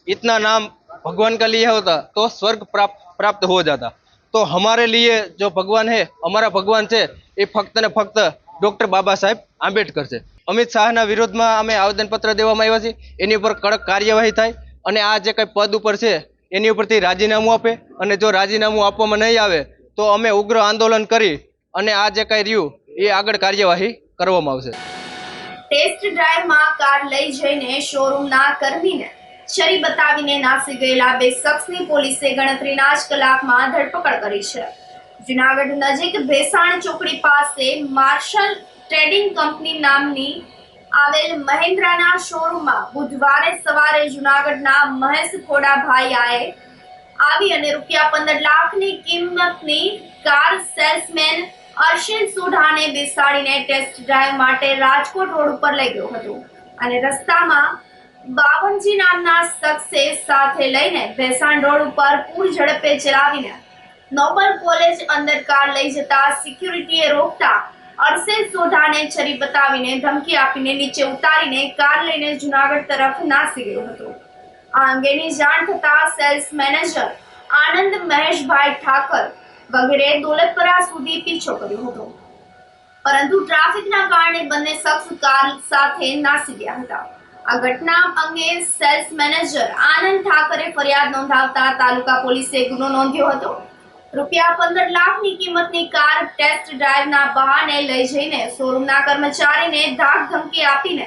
इतना नाम भगवान का लिया होता तो स्वर्ग प्राप्त हो जाता। तो हमारे लिए जो भगवान है, हमारा भगवान है ये फक्त ने फक्त डॉक्टर बाबा साहेब आम्बेडकर છે। અમિત શાહના વિરોધમાં અમે આવેદનપત્ર દેવામાં આવ્યા છીએ, એની ઉપર કડક કાર્યવાહી થાય અને આ જે કંઈ પદ ઉપર છે એની ઉપરથી રાજીનામું આપે અને જો રાજીનામું આપવામાં નહીં આવે તો અમે ઉગ્ર આંદોલન કરી અને આ જે કંઈ રહ્યું એ આગળ કાર્યવાહી કરવામાં આવશે। ટેસ્ટ ડ્રાઈવમાં કાર લઈ જઈને શોરૂમના કર્મીને છરી બતાવીને નાસી ગયેલા 2 શખ્સની પોલીસે ગણતરીના જ કલાકમાં ધરપકડ કરી છે। જુનાગઢ નજીક ભેસાણ ચોકડી પાસે માર્શલ ટ્રેડિંગ કંપની નામની આવેલ મહિન્દ્રાના શોરૂમમાં બુધવારે સવારે જુનાગઢના મહેશ ખોડાભાઈએ આવી અને ₹15 લાખની કિંમતની કાર સેલ્સમેન અર્શિલ સોઢાને બેસાડીને ટેસ્ટ ડ્રાઈવ માટે રાજકોટ રોડ ઉપર લઈ ગયો હતો અને રસ્તામાં બાવનજી નામના શખ્સે સાથે લઈને ભેસાણ રોડ ઉપર પૂર ઝડપે ચલાવીને નોબલ કોલેજ અંદર કાર લઈ જતા સિક્યુરિટીએ રોકતા અર્શિલ સોઢાને છરી બતાવીને ધમકી આપીને નીચે ઉતારીને કાર લઈને જુનાગઢ તરફ નાસી ગયો હતો। આ અંગેની જાણ થતા સેલ્સ મેનેજર આનંદ મહેશભાઈ ઠાકર વગેરે દોલતપરા સુધી પીછો કર્યો હતો, પરંતુ ટ્રાફિકના કારણે બંને શખ્સ કાર સાથે નાસી ગયા હતા। આ ઘટના અંગે સેલ્સ મેનેજર આનંદ ઠાકરે ફરિયાદ નોંધાવતા તાલુકા પોલીસે ગુનો નોંધ્યો હતો। ₹15 લાખની કિંમતની કાર ટેસ્ટ ડ્રાઈવના બહાને લઈ જઈને શોરૂમના કર્મચારીને ધાક ધમકી આપીને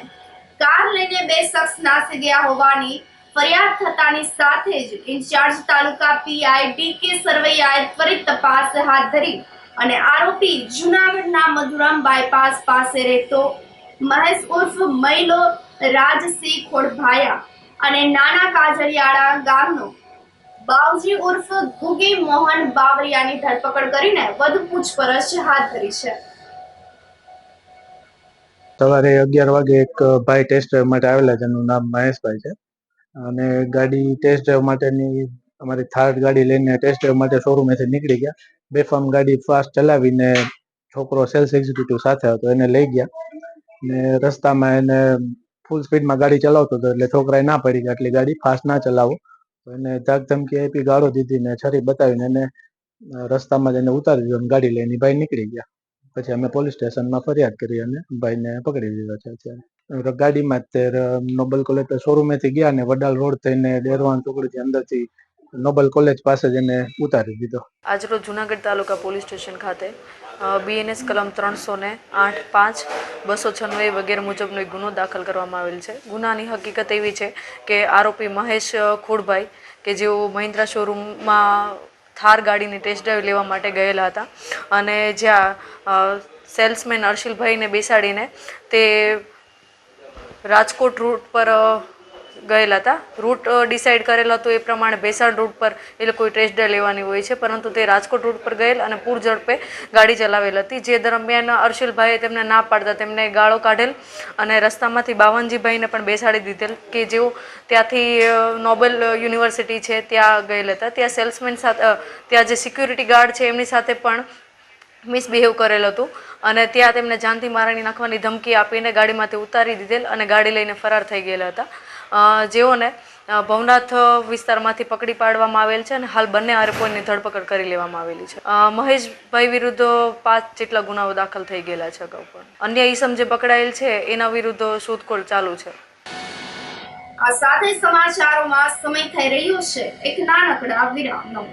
કાર લઈને 2 શખ્સ નાસી ગયા હોવાની ફરિયાદ થતાની સાથે જ ઇન્ચાર્જ તાલુકા પીઆઈ ડીકે સરવૈયાએ ત્વરિત તપાસ હાથ ધરી અને આરોપી જુનાગઢના મધુરામ બાયપાસ પાસે રહેતો મહેશ ઉર્ફ મૈલો રાજસિંહ ખોડભાયા અને નાના કાજરિયાળા ગામનો બાવજી ઉર્ફ ગુગી મોહન બાવરિયાની ધરપકડ કરીને વધુ પૂછપરછ હાથ ધરી છે। સવારે 11 વાગે એક ભાઈ ટેસ્ટ ડ્રાઈવ માટે આવેલા, જેનું નામ મહેશભાઈ છે અને ગાડી ટેસ્ટ ડ્રાઈવ માટેની અમારી થાર ગાડી લઈને ટેસ્ટ ડ્રાઈવ માટે શોરૂમેથી નીકળી ગયા। બેફામ ગાડી ફાસ્ટ ચલાવીને છોકરો સેલ્સ એક્ઝિક્યુટિવ સાથે હતો એને લઈ ગયા ને રસ્તામાં એને ફૂલ સ્પીડમાં ગાડી ચલાવતો હતો એટલે છોકરાએ ના પડી કે આટલી ગાડી ફાસ્ટ ના ચલાવો, તો એને ધાક ધમકી આપી, ગાળો દીધી ને છરી બતાવીને એને રસ્તામાં જ એને ઉતારી દીધો અને ગાડી લઈને ભાઈ નીકળી ગયા। પછી અમે પોલીસ સ્ટેશનમાં ફરિયાદ કરી અને ભાઈને પકડી લીધો છે। અત્યારે ગાડીમાં તે નોબલ કોલેજ શોરૂમેથી ગયા ને વડાલ રોડ થઈને ડેરવાન ચોકડીથી અંદરથી નોબલ કોલેજ પાસે જ એને ઉતારી દીધો। આજરોજ જુનાગઢ તાલુકા પોલીસ સ્ટેશન ખાતે BNS કલમ 308, 5, 296 વગેરે મુજબનો એક ગુનો દાખલ કરવામાં આવેલ છે। ગુનાની હકીકત એવી છે કે આરોપી મહેશ ખોડભાઈ કે જેઓ મહિન્દ્રા શોરૂમમાં થાર ગાડીની ટેસ્ટ ડ્રાઈવ લેવા માટે ગયેલા હતા અને જ્યાં સેલ્સમેન અર્શિલભાઈને બેસાડીને તે રાજકોટ રૂટ પર ગયેલા હતા। રૂટ ડિસાઇડ કરેલો હતો એ પ્રમાણે ભેસાણ રૂટ પર એ લોકોએ ટેસ્ટ ડ્રાઈવ લેવાની હોય છે, પરંતુ તે રાજકોટ રૂટ પર ગયેલ અને પૂર ઝડપે ગાડી ચલાવેલ હતી, જે દરમિયાન અર્શિલભાઈએ તેમને ના પાડતા તેમને ગાળો કાઢેલ અને રસ્તામાંથી બાવનજીભાઈને પણ બેસાડી દીધેલ કે જેઓ ત્યાંથી નોબેલ યુનિવર્સિટી છે ત્યાં ગયેલા હતા। ત્યાં સેલ્સમેન સાથે ત્યાં જે સિક્યુરિટી ગાર્ડ છે એમની સાથે પણ મિસબિહેવ કરેલ હતું અને ત્યાં તેમને જાનથી મારી નાખવાની ધમકી આપીને ગાડીમાંથી ઉતારી દીધેલ અને ગાડી લઈને ફરાર થઈ ગયેલા હતા, જેઓને ભવનાથ વિસ્તારમાંથી પકડી પાડવામાં આવેલ છે અને હાલ બંને આરોપીઓની ધરપકડ કરી લેવામાં આવેલી છે। મહેશભાઈ વિરુદ્ધ 5 જેટલા ગુનાઓ દાખલ થઈ ગયેલા છે અગાઉ પણ। અન્ય ઈસમ જે પકડાયેલ છે એના વિરુદ્ધ શોધખોળ ચાલુ છે। આ સાથે સમાચારોમાં સમય થઈ રહ્યો છે એક નાનકડા વિરામનો।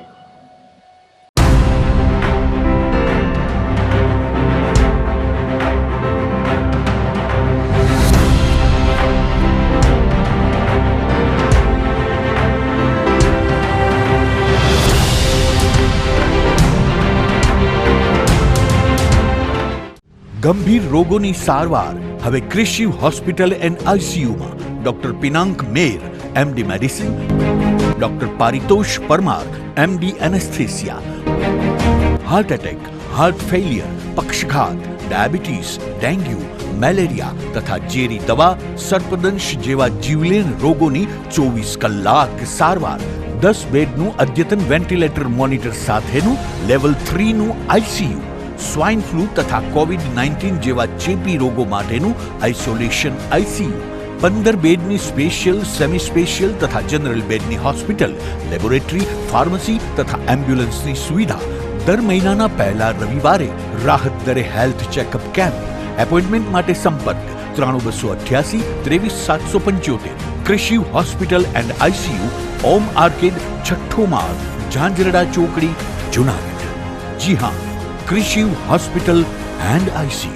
ગંભીર રોગોની સારવાર હવે ક્રિશિવ હોસ્પિટલ એન્ડ આઈસીયુમાં doctor Pinank Mer, MD medicine, doctor Paritosh Parmar, MD anaesthesia, heart attack, heart failure, પક્ષઘાત, ડાયાબિટીસ, ડેન્ગ્યુ, મેલેરિયા તથા ઝેરી દવા, સર્પદંશ જેવા જીવલેણ રોગોની 24 કલાક સારવાર, 10 બેડનું અદ્યતન વેન્ટિલેટર મોનિટર સાથેનું લેવલ 3નું ICU, સ્વાઇન ફ્લૂ તથા COVID-19 જેવા ચેપી રોગો માટેનું આઇસોલેશન ICU, 15 બેડની સ્પેશિયલ, સેમી સ્પેશિયલ તથા જનરલ બેડની હોસ્પિટલ, લેબોરેટરી, ફાર્મસી તથા એમ્બ્યુલન્સની સુવિધા, દર મહિનાના પહેલા રવિવારે રાહત દરે હેલ્થ ચેકઅપ કેમ્પ. એપોઇન્ટમેન્ટ માટે સંપર્ક 9288 23775. કૃષિ hospital and ICU, Om arcade, છઠ્ઠો માળ, ઝાંઝરડા ચોકડી, જુનાગઢ. જી હા, કૃષિ હોસ્પિટલ એન્ડ ICU.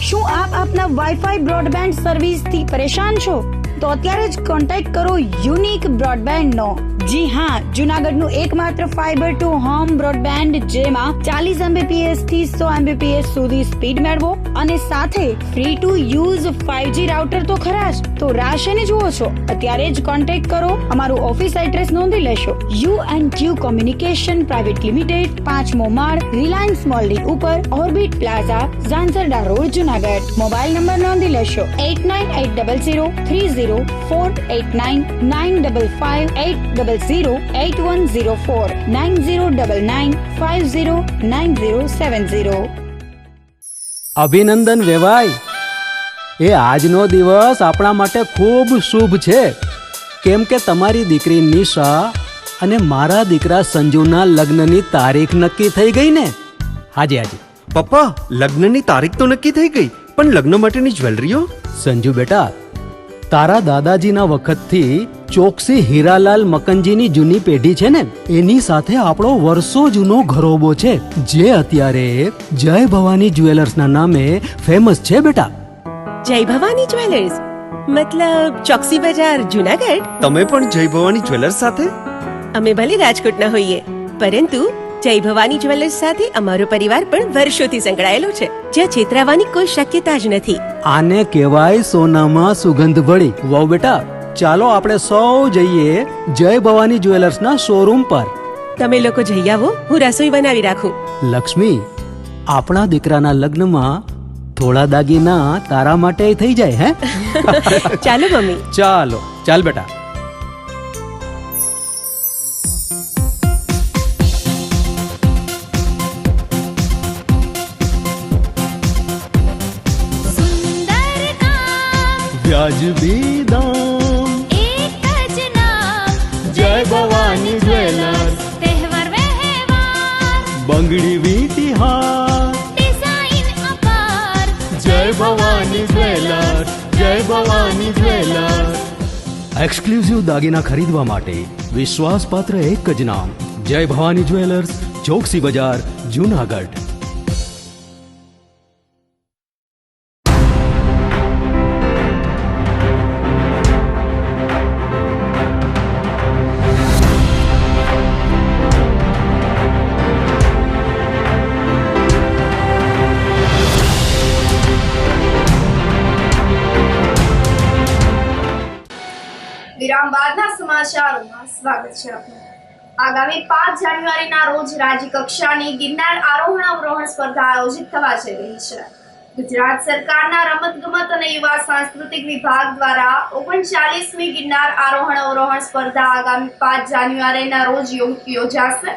શું આપ આપના વાઈફાઈ બ્રોડબેન્ડ સર્વિસથી પરેશાન છો? તો અત્યારે જ કોન્ટેક્ટ કરો યુનિક બ્રોડબેન્ડનો. જી હા, જુનાગઢનું એકમાત્ર ફાઈબર ટુ હોમ બ્રોડબેન્ડ જેમાં 40 Mbps થી 100 Mbps સુધી સ્પીડ મેળવો અને સાથે free to use 5G router તો ખરા જ. તો રાહ શેની જુઓ છો? અત્યારે જ કોન્ટેક્ટ કરો. અમારું ઓફિસ એડ્રેસ નોંધી લેશો. U&Q કોમ્યુનિકેશન પ્રાઇવેટ લિમિટેડ, 5મો માળ, રિલાયન્સ મોલની ઉપર, orbit plaza, Zanzarda road, Junagadh. Mobile number નોંધી લેશો 89803048995580808104 9099509070. અભિનંદન વેવાય. એ આજનો દિવસ આપણા માટે ખૂબ શુભ છે, કેમ કે તમારી દીકરી નિશા અને મારા દીકરા સંજુના લગ્નની તારીખ નક્કી થઈ ગઈ ને. હાજી હાજી પપ્પા, લગ્નની તારીખ તો નક્કી થઈ ગઈ, પણ લગ્ન માટેની જ્વેલરીઓ? સંજુ બેટા, તારા દાદાજીના વખતથી ચોકસી હીરાલાલ મકનજીની જૂની પેઢી છે ને, એની સાથે આપણો વર્ષો જૂનો ઘરોબો છે, જે અત્યારે જય ભવાની જ્વેલર્સના નામે ફેમસ છે બેટા. જય ભવાની જ્વેલર્સ મતલબ ચોકસી બજાર, જુનાગઢ? તમે પણ જય ભવાની જ્વેલર્સ સાથે? અમે ભલે રાજકોટના હોઈએ, પરંતુ જય ભવાની જ્વેલર્સ સાથે અમારો પરિવાર પણ વર્ષોથી સંકળાયેલો છે, જ્યાં છેતરાવાની કોઈ શક્યતા જ નથી. આને કહેવાય સોનામાં સુગંધ ભળી. વાવ બેટા, ચાલો આપણે સૌ જઈએ જય ભવાની જ્વેલર્સના શોરૂમ પર. તમે લોકો જઈ આવો, હું રસોઈ બનાવી રાખું. લક્ષ્મી, આપણા દીકરાના લગ્નમાં થોડા દાગીના તારા માટે થઈ જાય. હે ચાલો મમ્મી. ચાલો ચાલ બેટા. વ્યાજબી દામ, એક જ નામ, જય ભવાની જ્વેલર્સ. તહેવાર વ્યવહાર, બંગડી વીટી હાર, ડિઝાઇન અપાર, જય ભવાની જ્વેલર્સ, જય ભવાની જ્વેલર્સ. એક્સક્લુઝિવ દાગીના ખરીદવા માટે વિશ્વાસપાત્ર એક જ નામ, જય ભવાની જ્વેલર્સ, ચોકસી બજાર, જુનાગઢ. વિરામ બાદના સમાચારોમાં સ્વાગત છે આપનું. આગામી 5 જાન્યુઆરીના રોજ રાજ્ય કક્ષાની ગિરનાર આરોહણ અવરોહણ સ્પર્ધા આયોજિત થવા જઈ રહી છે. ગુજરાત સરકારના રમતગમત અને યુવા સાંસ્કૃતિક વિભાગ દ્વારા 39મી ગિરનાર આરોહણ અવરોહણ સ્પર્ધા આગામી 5 જાન્યુઆરીના રોજ યોજાશે.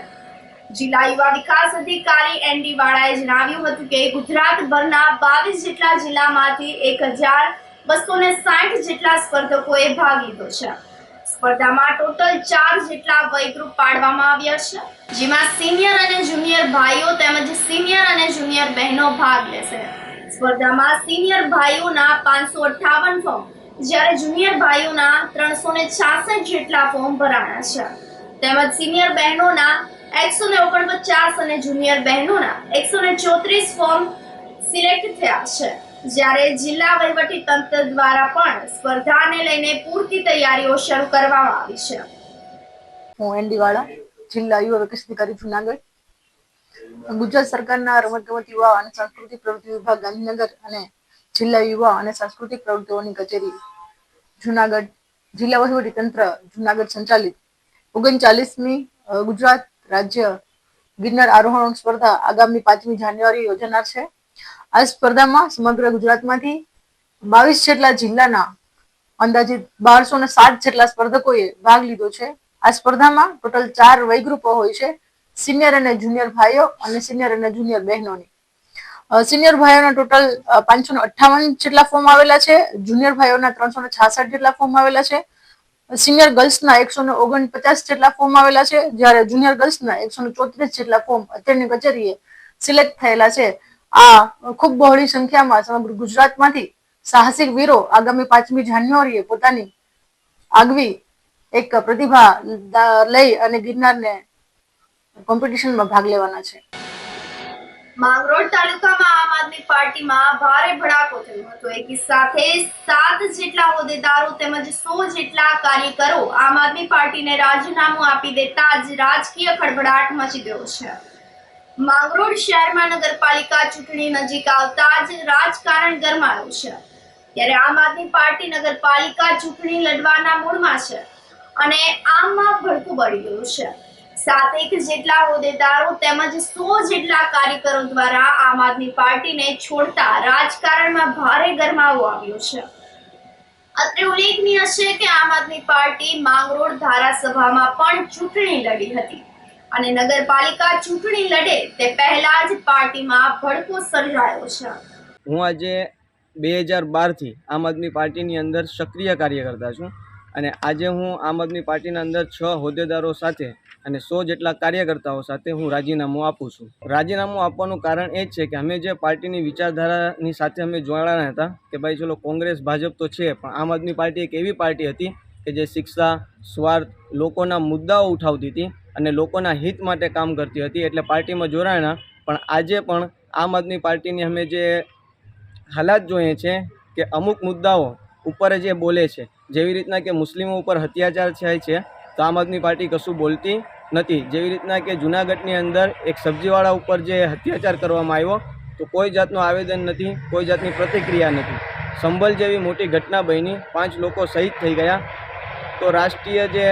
જિલ્લા યુવા વિકાસ અધિકારી ND વાળાએ જણાવ્યું હતું કે ગુજરાતભરના 22 જેટલા જિલ્લામાંથી 1260 જેટલા સ્પર્ધકોએ ભાગ લીધો છે. સ્પર્ધામાં ટોટલ 4 જેટલા વય ગ્રુપ પાડવામાં આવ્યા છે, જેમાં સિનિયર અને જુનિયર ભાઈઓ તેમજ સિનિયર અને જુનિયર બહેનો ભાગ લેશે. સ્પર્ધામાં સિનિયર ભાઈઓના 558 ફોર્મ, જ્યારે જુનિયર ભાઈઓના 366 જેટલા ફોર્મ ભરાણા છે, તેમજ સિનિયર બહેનોના 149 અને જુનિયર બહેનોના 134 ફોર્મ સિલેક્ટ થયા છે. જ્યારે જિલ્લા વહીવટી તંત્ર દ્વારા પણ સ્પર્ધાને લઈને પૂરતી તૈયારીઓ શરૂ કરવામાં આવી છે. હું ND વાળા, જિલ્લા યુવા વિકાસ અધિકારી જુનાગઢ. ગુજરાત સરકારના રમતગમત યુવા અને સાંસ્કૃતિક પ્રવૃત્તિ વિભાગ ગાંધીનગર અને જિલ્લા યુવા અને સાંસ્કૃતિક પ્રવૃત્તિઓની કચેરી જુનાગઢ જિલ્લા વહીવટી તંત્ર જુનાગઢ સંચાલિત 39મી ગુજરાત રાજ્ય ગિરનાર આરોહણ સ્પર્ધા આગામી 5મી જાન્યુઆરી યોજાનાર છે. આ સ્પર્ધામાં સમગ્ર ગુજરાતમાંથી 22 જેટલા જિલ્લાના અંદાજિત 1207 જેટલા સ્પર્ધકોએ ભાગ લીધો છે. આ સ્પર્ધામાં ટોટલ 4 વય ગ્રુપો હોય છે, સિનિયર અને જુનિયર ભાઈઓ અને સિનિયર અને જુનિયર બહેનોની. સિનિયર ભાઈઓના ટોટલ 558 જેટલા ફોર્મ આવેલા છે, જુનિયર ભાઈઓના 366 જેટલા ફોર્મ આવેલા છે, સિનિયર ગર્લ્સના 149 જેટલા ફોર્મ આવેલા છે, જ્યારે જુનિયર ગર્લ્સના 134 જેટલા ફોર્મ અત્યારની કચેરીએ સિલેક્ટ થયેલા છે. આ ખૂબ બહોળી સંખ્યામાં સમગ્ર ગુજરાતમાંથી સાહસિક વીરો આગામી 5મી જાન્યુઆરીએ પોતાની આગવી એક પ્રતિભા લઈ અને ગિરનારને કોમ્પિટિશનમાં ભાગ લેવાના છે. માંગરોળ તાલુકામાં આમ આદમી પાર્ટીમાં ભારે ભડાકો થયો હતો. એકી સાથે 7 જેટલા હોદ્દેદારો તેમજ 100 જેટલા કાર્યકરો આમ આદમી પાર્ટીને રાજીનામું આપી દેતા જ રાજકીય ખળભળાટ મચી ગયો છે. માંગરોળ શહેરમાં નગરપાલિકા ચૂંટણી નજીક આવતા જ રાજકારણ ગરમાયું છે. ત્યારે આમ આદમી પાર્ટી નગરપાલિકા ચૂંટણી લડવાના મૂડમાં છે અને આમમાં ભડકું બળી ગયું છે. 7 જેટલા હોદ્દેદારો તેમજ 100 જેટલા કાર્યકરો દ્વારા આમ આદમી પાર્ટીને છોડતા રાજકારણમાં ભારે ગરમાવો આવ્યો છે. અત્રે ઉલ્લેખનીય છે કે આમ આદમી પાર્ટી માંગરોળ ધારાસભામાં પણ ચૂંટણી લડી હતી અને નગરપાલિકા ચૂંટણી લડે તે પહેલા જ પાર્ટીમાં ભડકો સર્જાયો છે. હું આજે 2012થી આમ આદમી પાર્ટીની અંદર સક્રિય કાર્યકર્તા છું અને આજે હું આમ આદમી પાર્ટીના અંદર 6 હોદ્દેદારો સાથે અને 100 જેટલા કાર્યકર્તાઓ સાથે હું રાજીનામું આપું છું. રાજીનામું આપવાનું કારણ એ જ છે કે અમે જે પાર્ટીની વિચારધારાની સાથે અમે જોડાણા હતા કે ભાઈ ચલો કોંગ્રેસ ભાજપ તો છે, પણ આમ આદમી પાર્ટી એક એવી પાર્ટી હતી કે જે શિક્ષા, સ્વાર્થ, લોકોના મુદ્દાઓ ઉઠાવતી હતી અને લોકોના હિત માટે કામ કરતી હતી. એટલે પાર્ટીમાં જોડાણા. પણ આજે પણ આમ આદમી પાર્ટીની અમે જે હાલાત જોઈએ છે કે અમુક મુદ્દાઓ ઉપર જે બોલે છે, જેવી રીતના કે મુસ્લિમો ઉપર અત્યાચાર થાય છે તો આમ આદમી પાર્ટી કશું બોલતી નથી. જેવી રીતના કે જૂનાગઢની અંદર એક સબ્જીવાળા ઉપર જે અત્યાચાર કરવામાં આવ્યો તો કોઈ જાતનું આવેદન નથી, કોઈ જાતની પ્રતિક્રિયા નથી. સંભલ જેવી મોટી ઘટના બની, 5 લોકો શહીદ થઈ ગયા તો રાષ્ટ્રીય જે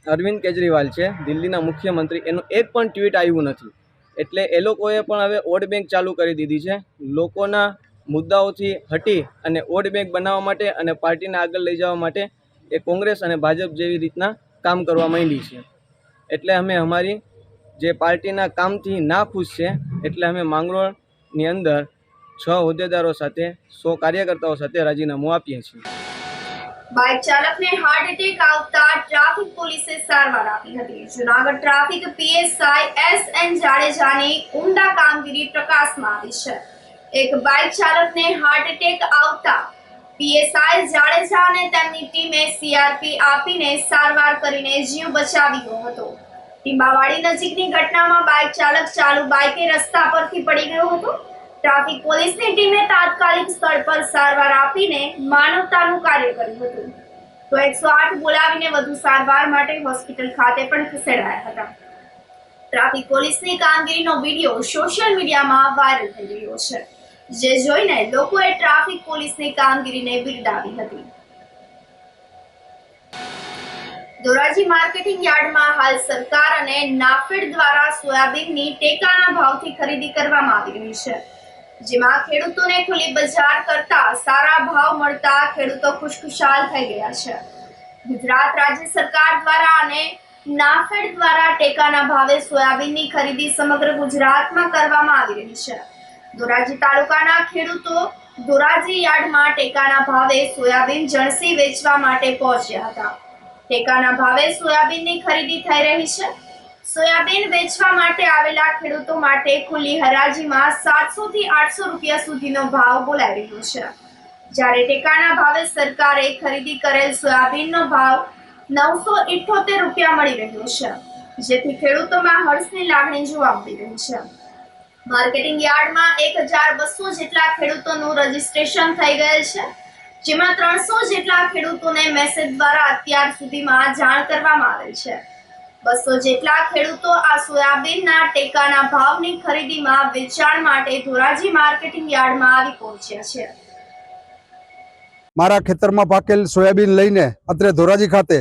અરવિંદ કેજરીવાલ છે દિલ્હીના મુખ્યમંત્રી, એનું એક પણ ટ્વીટ આવ્યું નથી. એટલે એ લોકોએ પણ હવે વોટ બેંક ચાલુ કરી દીધી છે. લોકોના મુદ્દાઓથી હટી અને વોટ બેંક બનાવવા માટે અને પાર્ટીને આગળ લઈ જવા માટે એ કોંગ્રેસ અને ભાજપ જેવી રીતના કામ કરવા માંડી છે. એટલે અમે અમારી જે પાર્ટીના કામથી ના ખુશ છે, એટલે અમે માંગરોળની અંદર 6 હોદ્દેદારો સાથે 100 કાર્યકર્તાઓ સાથે રાજીનામું આપીએ છીએ. બાઇક ચાલકને હાર્ટ એટેક આવતા ટ્રાફિક પોલીસે સારવાર આપી હતી. Junagadh traffic PSI S N. જાડેજાની ઉમદા કામગીરી પ્રકાશમાં આવી છે. એક બાઇક ચાલકને હાર્ટ એટેક આવતા પીએસઆઈ જાડેજા અને તેમની ટીમે સીઆરપી આપીને સારવાર કરીને જીવ બચાવ્યો હતો. ટીંબાવાડી નજીકની ઘટનામાં બાઇક ચાલક ચાલુ બાઇકે રસ્તા પરથી પડી ગયો હતો. ટ્રાફિક પોલીસની ટીમે તાત્કાલિક સ્થળ પર સારવાર આપીને માનવતાનું કાર્ય કર્યું હતું. તો 108 બોલાવીને વધુ સારવાર માટે હોસ્પિટલ ખાતે પણ ખસેડાયા હતા. ટ્રાફિક પોલીસની કામગીરીનો વિડીયો સોશિયલ મીડિયામાં વાયરલ થઈ રહ્યો છે, જે જોઈને લોકોએ ટ્રાફિક પોલીસની કામગીરીને બિરદાવી હતી. ધોરાજી માર્કેટિંગ યાર્ડમાં હાલ સરકાર અને નાફેડ દ્વારા સોયાબીનની ટેકાના ભાવથી ખરીદી કરવામાં આવી રહી છે, જેમાં ખેડૂતોને ખુલ્લી બજાર કરતા સારા ભાવ મળતા ખેડૂતો ખુશખુશાલ થઈ ગયા છે. ગુજરાત રાજ્ય સરકાર દ્વારા અને નાફેડ દ્વારા ટેકાના ભાવે સોયાબીનની ખરીદી સમગ્ર ગુજરાતમાં કરવામાં આવી રહી છે. ધોરાજી તાલુકાના ખેડૂતો ધોરાજી યાર્ડમાં ટેકાના ભાવે સોયાબીન જણસી વેચવા માટે પહોંચ્યા હતા. ટેકાના ભાવે સોયાબીનની ખરીદી થઈ રહી છે. સોયાબીન વેચવા માટે આવેલા ખેડૂતો માટે ખુલ્લી હરાજીમાં 700 થી 800 રૂપિયા સુધીનો ભાવ બોલાઈ રહ્યો છે, જ્યારે ટેકાના ભાવે સરકારે ખરીદી કરેલ સોયાબીનનો ભાવ 978 રૂપિયા મળી રહ્યો છે, જેથી ખેડૂતોમાં હર્ષની લાગણી જોવા મળી રહી છે. માર્કેટિંગ યાર્ડમાં 1200 જેટલા ખેડૂતોનું રજીસ્ટ્રેશન થઈ ગયેલ છે, જેમાં 300 જેટલા ખેડૂતોને મેસેજ દ્વારા અત્યાર સુધીમાં જાણ કરવામાં આવેલ છે. 200 જેટલા ખેડૂતો આ સોયાબીનના ટેકાના ભાવની ખરીદીમાં વેચાણ માટે ધોરાજી માર્કેટિંગ યાર્ડમાં આવી પહોંચ્યા છે. મારા ખેતરમાં પાકેલ સોયાબીન લઈને અત્રે ધોરાજી ખાતે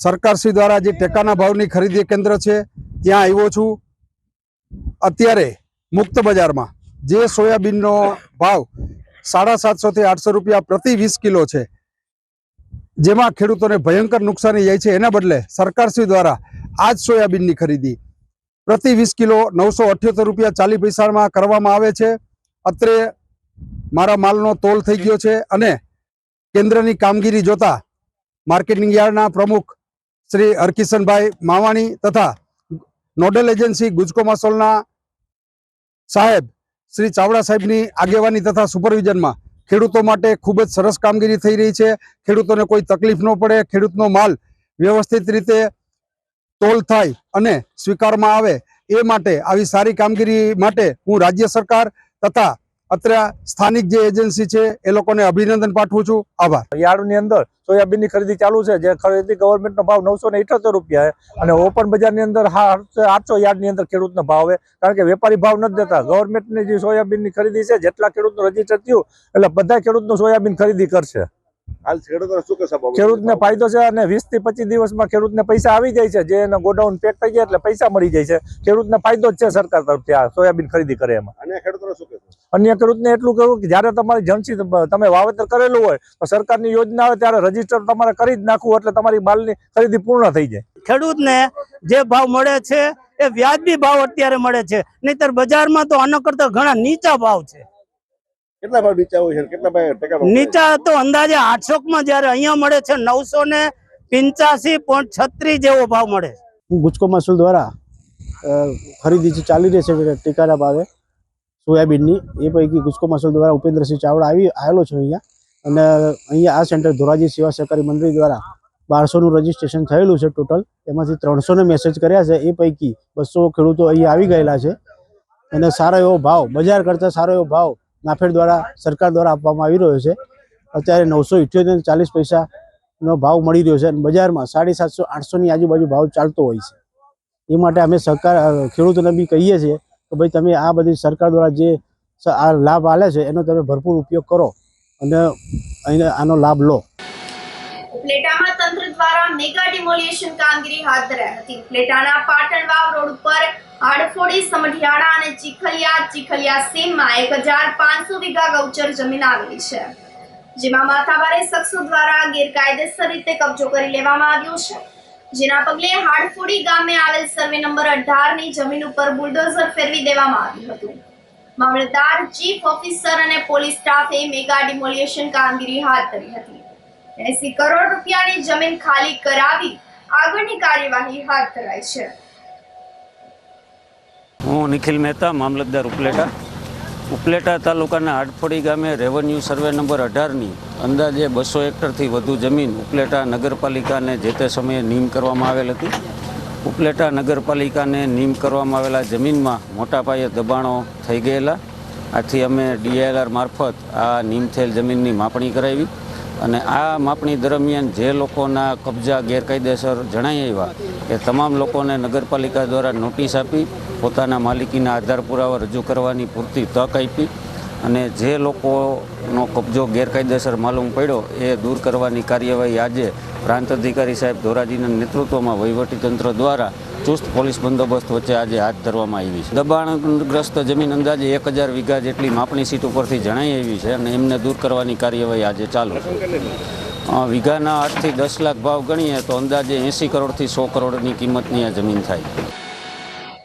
સરકારશ્રી દ્વારા જે ટેકાના ભાવની ખરીદી કેન્દ્ર છે ત્યાં આવ્યો છું. અત્યારે મુક્ત બજારમાં જે સોયાબીનનો ભાવ 750 થી 800 રૂપિયા પ્રતિ 20 કિલો છે, જેમાં ખેડૂતોને ભયંકર નુકસાની જાય છે, એના બદલે સરકારશ્રી દ્વારા આ જ સોયાબીનની ખરીદી પ્રતિ 20 કિલો 978 રૂપિયા 40 પૈસામાં કરવામાં આવે છે. અત્રે મારા માલનો તોલ થઈ ગયો છે અને કેન્દ્રની કામગીરી જોતા માર્કેટિંગ યાર્ડના પ્રમુખ શ્રી હરકિશનભાઈ માવાણી તથા નોડલ એજન્સી ગુજકો માસોલના સાહેબ શ્રી ચાવડા સાહેબની આગેવાની તથા સુપરવિઝનમાં ખેડૂતો માટે ખૂબ જ સરસ કામગીરી થઈ રહી છે. ખેડૂતોને કોઈ તકલીફ ન પડે, ખેડૂતનો માલ વ્યવસ્થિત રીતે તોલ થાય અને સ્વીકારમાં આવે એ માટે આવી સારી કામગીરી માટે હું રાજ્ય સરકાર તથા અત્રે સ્થાનિક જે એજન્સી છે એ લોકોને અભિનંદન પાઠવું છું. આભાર. યાર્ડની અંદર સોયાબીનની ખરીદી ચાલુ છે, જે ખરીદી ગવર્મેન્ટનો ભાવ 978 રૂપિયા છે અને ઓપન બજારની અંદર 800 યાર્ડની અંદર ખેડૂતનો ભાવ છે, કારણ કે વેપારી ભાવ નથી દેતા. ગવર્મેન્ટની જે સોયાબીનની ખરીદી છે, જેટલા ખેડૂતનું રજીસ્ટર થયું એટલે બધા ખેડૂતનું સોયાબીન ખરીદી કરશે. હાલ ખેડૂતોને શું કહેશો? ખેડૂતને ફાયદો છે અને 20 થી 25 દિવસમાં ખેડૂતને પૈસા આવી જાય છે, જે એના ગોડાઉન પેક થઈ જાય એટલે પૈસા મળી જાય છે. ખેડૂતને ફાયદો જ છે સરકાર તરફથી આ સોયાબીન ખરીદી કરે એમાં. અને ખેડૂતોને શું કહેશો? અન્ય ખેડૂતને એટલું કહ્યું કે જ્યારે તમારી જણસી તમે વાવેતર કરેલું હોય તો સરકારની યોજના આવે ત્યારે રજીસ્ટર તમારે કરી જ નાખવું, એટલે તમારી માલની ખરીદી પૂર્ણ થઈ જાય. ખેડૂતને જે ભાવ મળે છે એ વ્યાજબી ભાવ અત્યારે મળે છે, નહીતર બજારમાં તો આના કરતા ઘણા નીચા ભાવ છે. કેટલા ભાવ નીચા હોય છે? કેટલા ભાવ ટેકા ભાવ? નીચા તો અંદાજે 800 માં જ્યારે અહીંયા મળે છે 985.36 જેવો ભાવ મળે છે. ગુજકો માસોલ દ્વારા ખરીદી ચાલી રહી છે ટેકાના ભાવે સોયાબીનની. એ પૈકી ગુજકો માસોલ દ્વારા ઉપેન્દ્રસિંહ ચાવડા આવેલો છે અહીંયા, અને અહીંયા આ સેન્ટર ધોરાજી સેવા સહકારી મંડળી દ્વારા 1200નું રજીસ્ટ્રેશન થયેલું છે ટોટલ. એમાંથી 300ને મેસેજ કર્યા છે. એ પૈકી 200 ખેડૂતો અહીંયા આવી ગયેલા છે અને સારો એવો ભાવ, બજાર કરતાં સારો એવો ભાવ નાફેડ દ્વારા સરકાર દ્વારા આપવામાં આવી રહ્યો છે. અત્યારે 978.40 પૈસાનો ભાવ મળી રહ્યો છે અને બજારમાં 750-800ની આજુબાજુ ભાવ ચાલતો હોય છે. એ માટે અમે ખેડૂતોને બી કહીએ છીએ કે ભાઈ તમે આ બધી સરકાર દ્વારા જે આ લાભ આલે છે એનો તમે ભરપૂર ઉપયોગ કરો અને આનો લાભ લો. ઉપલેટામાં તંત્ર દ્વારા મેગા ડિમોલિશન કામગીરી હાથ ધરાઈ હતી. ઉપલેટાના પાટણવાવ રોડ ઉપર હાડફોડી, સમઢિયાળા અને ચીખલિયા સીમમાં 1500 વીઘા ગૌચર જમીન આવેલી છે, જેમાં માથાભારે શખ્સો દ્વારા ગેરકાયદેસર રીતે કબજો કરી લેવામાં આવ્યો છે. જેના પગલે હાડફોડી ગામે આવેલ સર્વે નંબર 18ની જમીન ઉપર બુલડોઝર ફેરવી દેવામાં આવ્યું હતું. મામલતદાર, ચીફ ઓફિસર અને પોલીસ સ્ટાફે મેગા ડિમોલિશન કામગીરી હાથ ધરી હતી. 80 કરોડ રૂપિયાની જમીન ખાલી કરાવી આગળની કાર્યવાહી હાથ ધરાઈ છે. હું નિખિલ મહેતા, મામલતદાર ઉપલેટા તાલુકાના હાડફોડી ગામે રેવન્યુ સર્વે નંબર 18ની અંદાજે 200 હેક્ટરથી વધુ જમીન ઉપલેટા નગરપાલિકાને જે તે સમયે નીમ કરવામાં આવેલ હતી. ઉપલેટા નગરપાલિકાને નીમ કરવામાં આવેલા જમીનમાં મોટા પાયે દબાણો થઈ ગયેલા. આથી અમે DILR મારફત આ નીમ થયેલ જમીનની માપણી કરાવી અને આ માપણી દરમિયાન જે લોકોના કબજા ગેરકાયદેસર જણાઈ આવ્યા એ તમામ લોકોને નગરપાલિકા દ્વારા નોટિસ આપી પોતાના માલિકીના આધાર પુરાવા રજૂ કરવાની પૂરતી તક આપી અને જે લોકોનો કબજો ગેરકાયદેસર માલુમ પડ્યો એ દૂર કરવાની કાર્યવાહી આજે પ્રાંત અધિકારી સાહેબ ધોરાજીના નેતૃત્વમાં વહીવટીતંત્ર દ્વારા ચુસ્ત પોલીસ બંદોબસ્ત વચ્ચે આજે હાથ ધરવામાં આવી છે. દબાણગ્રસ્ત જમીન અંદાજે 1000 વીઘા જેટલી માપણી સીટ ઉપરથી જણાઈ આવી છે અને એમને દૂર કરવાની કાર્યવાહી આજે ચાલુ છે. વીઘાના 8 થી 10 લાખ ભાવ ગણીએ તો અંદાજે 80 કરોડથી 100 કરોડની કિંમતની આ જમીન થાય.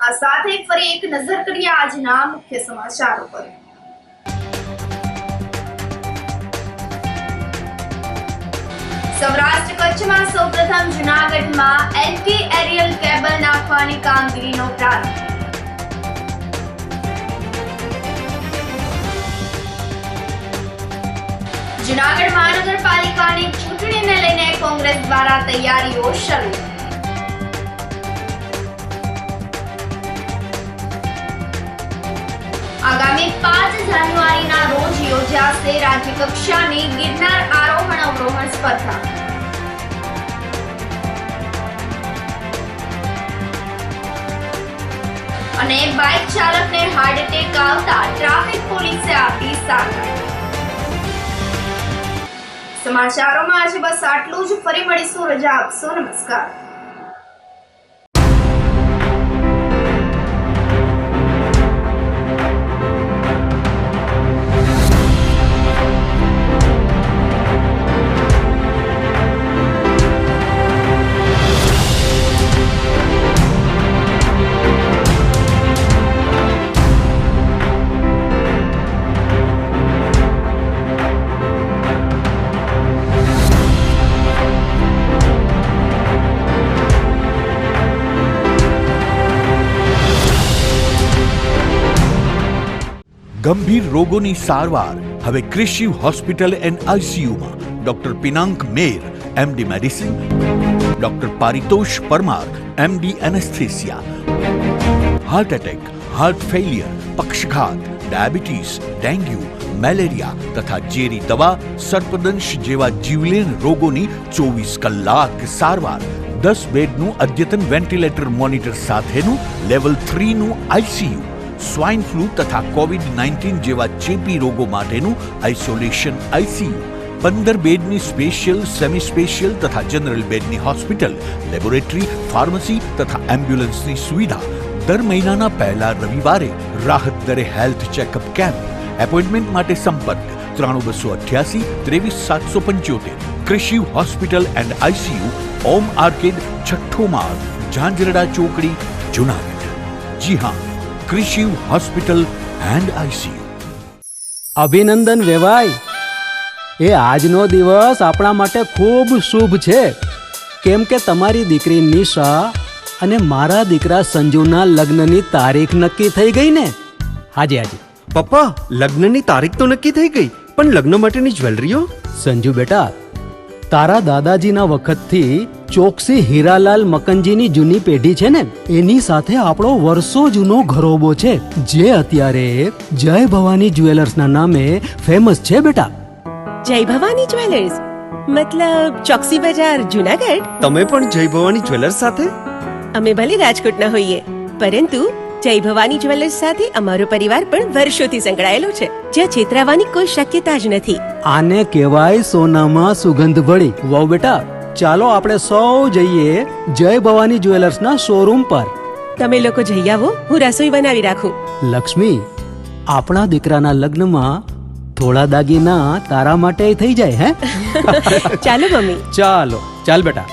આ સાથે ફરી એક નજર કરીએ આજના મુખ્ય સમાચારો પર. સૌરાષ્ટ્ર કચ્છમાં સૌપ્રથમ જૂનાગઢમાં એન્ટી એરિયલ કેબલ નાખવાની કામગીરીનો પ્રારંભ. જૂનાગઢ મહાનગરપાલિકાની ચૂંટણીને લઈને કોંગ્રેસ દ્વારા તૈયારીઓ શરૂ. આગામી 5 જાન્યુઆરીના રોજ યોજાશે રાજ્ય કક્ષાની ગિરનાર આરોહણ અવરોહણ સ્પર્ધા. અને બાઇક ચાલકને હાર્ટ એટેક આવતા ટ્રાફિક પોલીસે આપી સારવાર. સમાચારોમાં આજે બસ આટલું જ. ફરી મળીશું. રજા આપશો. નમસ્કાર. ગંભીર રોગોની સારવાર હવે કૃષિ હોસ્પિટલ એન્ડ આઈસીયુમાં doctor Pinank Mer MD medicine, doctor Paritosh Parmar MD anaesthesia, heart attack, heart failure, પક્ષઘાત, ડાયાબિટીસ, ડેન્ગ્યુ, મેલેરિયા તથા ઝેરી દવા, સર્પદંશ જેવા જીવલેણ રોગોની 24 કલાક સારવાર, 10 બેડનું અદ્યતન વેન્ટિલેટર મોનિટર સાથેનું લેવલ 3નું આઈસીયુ, સ્વાઇન ફ્લૂ તથા કોવિડ-19 જેવા ચેપી રોગો માટેનું આઇસોલેશન આઈસીયુ, 15 બેડની સ્પેશિયલ, સેમી સ્પેશિયલ તથા જનરલ બેડની હોસ્પિટલ, લેબોરેટરી, ફાર્મસી તથા એમ્બ્યુલન્સની સુવિધા, દર મહિનાના પહેલા રવિવારે રાહત દરે હેલ્થ ચેકઅપ કેમ્પ. એપોઇન્ટમેન્ટ માટે સંપર્ક 9288 23775. કૃષિ hospital and ICU, Om arcade, છઠ્ઠો માળ, ઝાંઝરડા ચોકડી, જુનાગઢ. જી હા, કૃષિ હોસ્પિટલ એન્ડ આઈસીયુ. અભિનંદન વેવાઈ, એ આજનો દિવસ આપણા માટે ખૂબ શુભ છે, કેમ કે તમારી દીકરી નિશા અને મારા દીકરા સંજુના લગ્નની તારીખ નક્કી થઈ ગઈ ને. હાજી હાજી પપ્પા, લગ્નની તારીખ તો નક્કી થઈ ગઈ, પણ લગ્ન માટેની જ્વેલરીઓ? સંજુ બેટા, તારા દાદાજીના વખતથી ચોકસી હીરાલાલ મકનજીની જૂની પેઢી છે ને, એની સાથે આપણો વર્ષો જૂનો ઘરોબો છે, જે અત્યારે જય ભવાની જ્વેલર્સના નામે ફેમસ છે બેટા. જય ભવાની જ્વેલર્સ મતલબ ચોકસી બજાર, જુનાગઢ? તમે પણ જય ભવાની જ્વેલર્સ સાથે? અમે ભલે રાજકોટના હોઈએ, પરંતુ જય ભવાની જ્વેલર્સ સાથે અમારો પરિવાર પણ વર્ષોથી સંકળાયેલો છે, જ્યાં છેતરાવાની કોઈ શક્યતા જ નથી. આને કહેવાય સોનામાં સુગંધ ભળી. વાવ બેટા, ચાલો આપણે સૌ જઈએ જય ભવાની જ્વેલર્સના શોરૂમ પર. તમે લોકો જઈ આવો, હું રસોઈ બનાવી રાખું. લક્ષ્મી, આપણા દીકરાના લગ્નમાં થોડા દાગીના તારા માટે થઈ જાય હે? ચાલો મમ્મી. ચાલો ચાલ બેટા.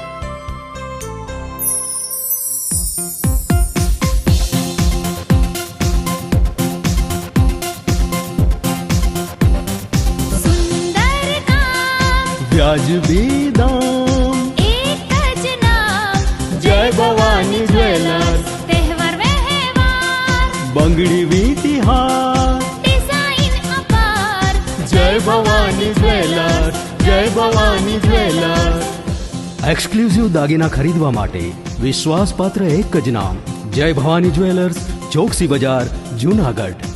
વ્યાજબી દામ, એક જ નામ, જય ભવાની જ્વેલર્સ. તહેવાર વ્યવહાર, બંગડી વીટી હાર, ડિઝાઇન અપાર, જય ભવાની જ્વેલર્સ, જય ભવાની જ્વેલર્સ. એક્સક્લુઝિવ દાગીના ખરીદવા માટે વિશ્વાસપાત્ર એક જ નામ, જય ભવાની જ્વેલર્સ, ચોકસી બજાર, જુનાગઢ.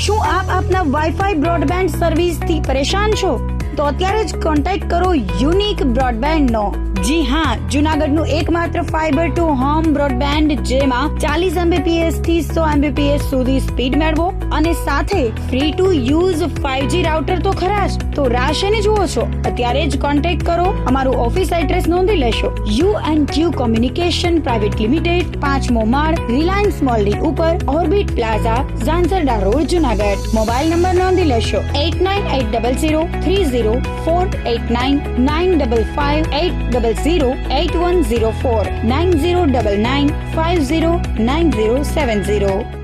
શું આપ આપના વાઈફાઈ બ્રોડબેન્ડ સર્વિસથી પરેશાન છો? તો અત્યારે જ કોન્ટેક્ટ કરો યુનિક બ્રોડબેન્ડ નો. જી હા, જુનાગઢનું એકમાત્ર ફાઈબર ટુ હોમ બ્રોડબેન્ડ, જેમાં 40 Mbps થી 100 Mbps સુધી સ્પીડ મેળવો અને સાથે free to use 5G router તો ખરા જ. તો રાહ શેની જુઓ છો? અત્યારે જ કોન્ટેક્ટ કરો. અમારું ઓફિસ એડ્રેસ નોંધી લેશો. U&Q કોમ્યુનિકેશન પ્રાઇવેટ લિમિટેડ, 5મો માળ, રિલાયન્સ મોલની ઉપર, orbit plaza, Zanzarda road, Junagadh. Mobile number નોંધી લેશો 8980030489 95580808104 9099509070.